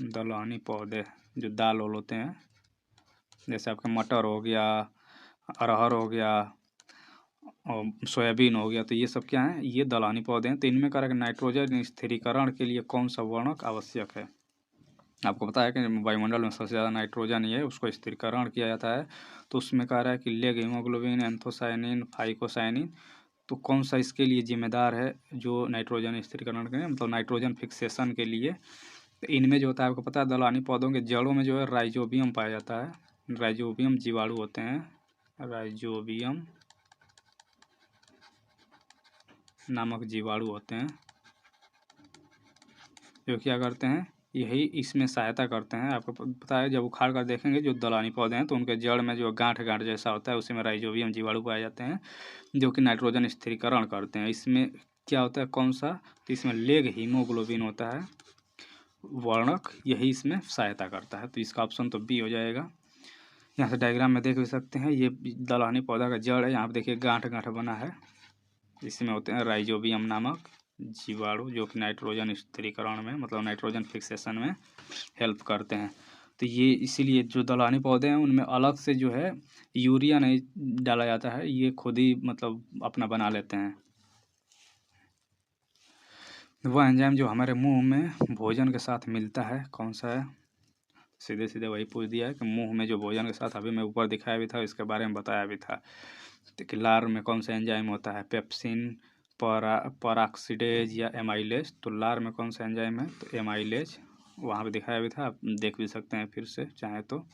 दलहनी पौधे जो दाल वाल होते हैं, जैसे आपका मटर हो गया, अरहर हो गया और सोयाबीन हो गया, तो ये सब क्या है, ये दलहनी पौधे हैं। तो इनमें कह रहा है कि नाइट्रोजन स्थिरीकरण के लिए कौन सा वर्णक आवश्यक है। आपको पता है कि वायुमंडल में सबसे ज़्यादा नाइट्रोजन ही है, उसको स्थिरीकरण किया जाता है। तो उसमें कह रहा है कि लेग हीमोग्लोबिन, एंथोसायनिन, फाइकोसायनिन, तो कौन सा इसके लिए जिम्मेदार है जो नाइट्रोजन स्थिरीकरण के मतलब नाइट्रोजन फिक्सेशन के लिए। तो इनमें जो होता है आपको पता है दलहनी पौधों के जड़ों में जो है राइजोबियम पाया जाता है। राइजोबियम जीवाणु होते हैं, राइजोबियम नामक जीवाणु होते हैं जो क्या करते हैं, यही इसमें सहायता करते हैं। आपको पता है जब उखाड़ कर देखेंगे जो दलहनी पौधे हैं तो उनके जड़ में जो गांठ गांठ जैसा होता है उसी में राइजोबियम जीवाणु पाए जाते हैं जो कि नाइट्रोजन स्थिरीकरण करते हैं। इसमें क्या होता है, कौन सा, तो इसमें लेग हीमोग्लोबिन होता है वर्णक, यही इसमें सहायता करता है। तो इसका ऑप्शन तो बी हो जाएगा। यहाँ से डायग्राम में देख भी सकते हैं, ये दलहनी पौधा का जड़ है, यहाँ पर देखिए गांठ गांठ बना है, इसमें होते हैं राइजोबियम नामक जीवाणु जो कि नाइट्रोजन स्थिरीकरण में मतलब नाइट्रोजन फिक्सेशन में हेल्प करते हैं। तो ये इसीलिए जो दलहनी पौधे हैं उनमें अलग से जो है यूरिया नहीं डाला जाता है, ये खुद ही मतलब अपना बना लेते हैं। वह एंजाइम जो हमारे मुंह में भोजन के साथ मिलता है कौन सा है, सीधे सीधे वही पूछ दिया है कि मुंह में जो भोजन के साथ, अभी मैं ऊपर दिखाया भी था, इसके बारे में बताया भी था कि लार में कौन सा एंजाइम होता है, पेप्सिन, पराक्सीडेज या एमाइलेज। तो लार में कौन सा एंजाइम है, तो एमाइलेज, वहाँ पे दिखाया भी था, आप देख भी सकते हैं फिर से चाहे तो।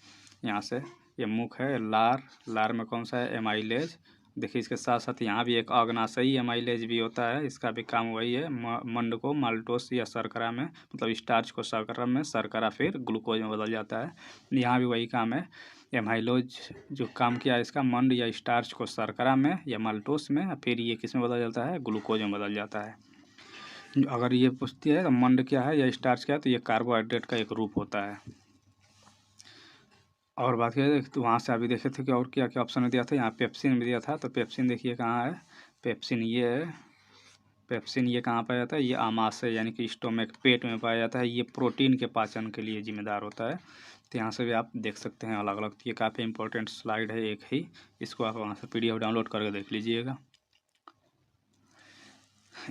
यहाँ से ये मुख है, लार में कौन सा है, एमाइलेज। देखिए इसके साथ साथ यहाँ भी एक अग्नाशयी एमाइलेज भी होता है, इसका भी काम वही है, मंड को माल्टोस या शर्करा में मतलब स्टार्च को शर्करा में, शर्करा फिर ग्लूकोज में बदल जाता है। यहाँ भी वही काम है, एमाइलोज जो काम किया इसका, मंड या स्टार्च को शर्करा में या माल्टोस में, फिर ये किस में बदल जाता है, ग्लूकोज में बदल जाता है। अगर ये पूछती है तो मंड क्या है या स्टार्च क्या है, तो ये कार्बोहाइड्रेट का एक रूप होता है। और बात किया तो वहाँ से अभी देखे थे कि और क्या क्या ऑप्शन में दिया था, यहाँ पेप्सिन भी दिया था। तो पेप्सिन देखिए कहाँ है, पेप्सिन ये है, पेप्सिन ये कहाँ पाया जाता है, ये आमाशय यानी कि स्टोमक, पेट में पाया जाता है। ये प्रोटीन के पाचन के लिए जिम्मेदार होता है। तो यहाँ से भी आप देख सकते हैं अलग अलग, ये काफ़ी इंपॉर्टेंट स्लाइड है एक ही, इसको आप वहाँ से PDF डाउनलोड करके देख लीजिएगा।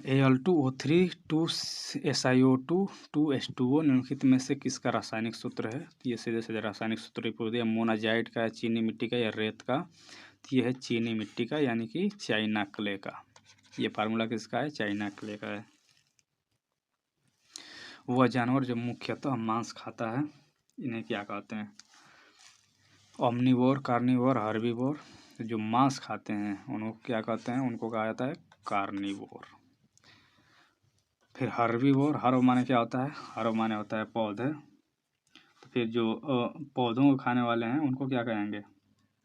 Al2O3 2SiO2 2H2O निम्नलिखित में से किसका रासायनिक सूत्र है। ये सीधे सीधे रासायनिक सूत्र पूछ दिया, मोनाजाइट का, चीनी मिट्टी का या रेत का। तो ये है चीनी मिट्टी का यानी कि चाइना क्ले का। ये फार्मूला किसका है, चाइना क्ले का है। वह जानवर जो मुख्यतः मांस खाता है इन्हें क्या कहते हैं, ओमनिवोर, कार्निवोर, हर्बीवोर। जो मांस खाते हैं उनको क्या कहते हैं, उनको कहा जाता है कार्निवोर। फिर हर्बीवोर, हर्ब माने क्या होता है, हर्ब माने होता है पौधे। तो फिर जो पौधों को खाने वाले हैं उनको क्या कहेंगे,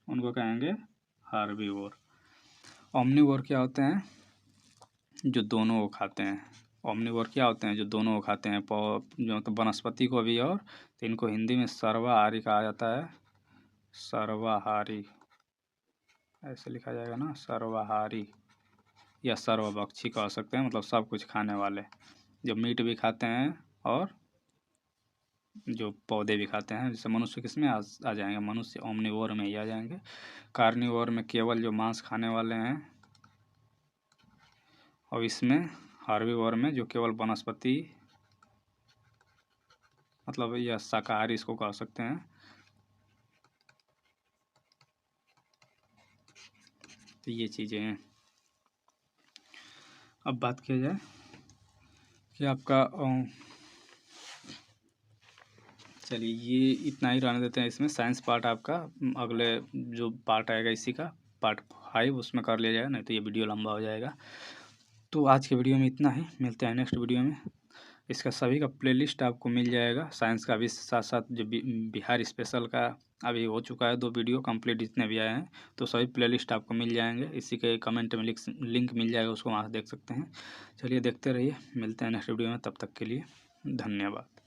उनको कहेंगे हर्बीवोर। ओमनिवोर क्या होते हैं, जो दोनों को खाते हैं। ओमनिवोर क्या होते हैं, जो दोनों को खाते हैं, जो तो वनस्पति को भी, और तो इनको हिंदी में सर्वाहारी कहा जाता है, सर्वाहारी ऐसे लिखा जाएगा ना, सर्वाहारी या सर्वभक्षी कह सकते हैं, मतलब सब कुछ खाने वाले, जो मीट भी खाते हैं और जो पौधे भी खाते हैं। जैसे मनुष्य किस में आ जाएंगे, मनुष्य ओमनिवोर में ही आ जाएंगे। कार्निवोर में केवल जो मांस खाने वाले हैं, और इसमें हर्बीवोर में जो केवल वनस्पति मतलब या शाकाहारी इसको कह सकते हैं। तो ये चीज़ें हैं। अब बात किया जाए कि आपका चलिए ये इतना ही रहने देते हैं इसमें। साइंस पार्ट आपका अगले जो पार्ट आएगा इसी का पार्ट 5 उसमें कर लिया जाएगा, नहीं तो ये वीडियो लंबा हो जाएगा। तो आज के वीडियो में इतना ही, मिलते हैं नेक्स्ट वीडियो में। इसका सभी का प्लेलिस्ट आपको मिल जाएगा, साइंस का भी साथ साथ जो बिहार स्पेशल का अभी हो चुका है 2 वीडियो कंप्लीट जितने भी आए हैं, तो सभी प्लेलिस्ट आपको मिल जाएंगे। इसी के कमेंट में लिंक मिल जाएगा, उसको वहाँ से देख सकते हैं। चलिए देखते रहिए, मिलते हैं नेक्स्ट वीडियो में, तब तक के लिए धन्यवाद।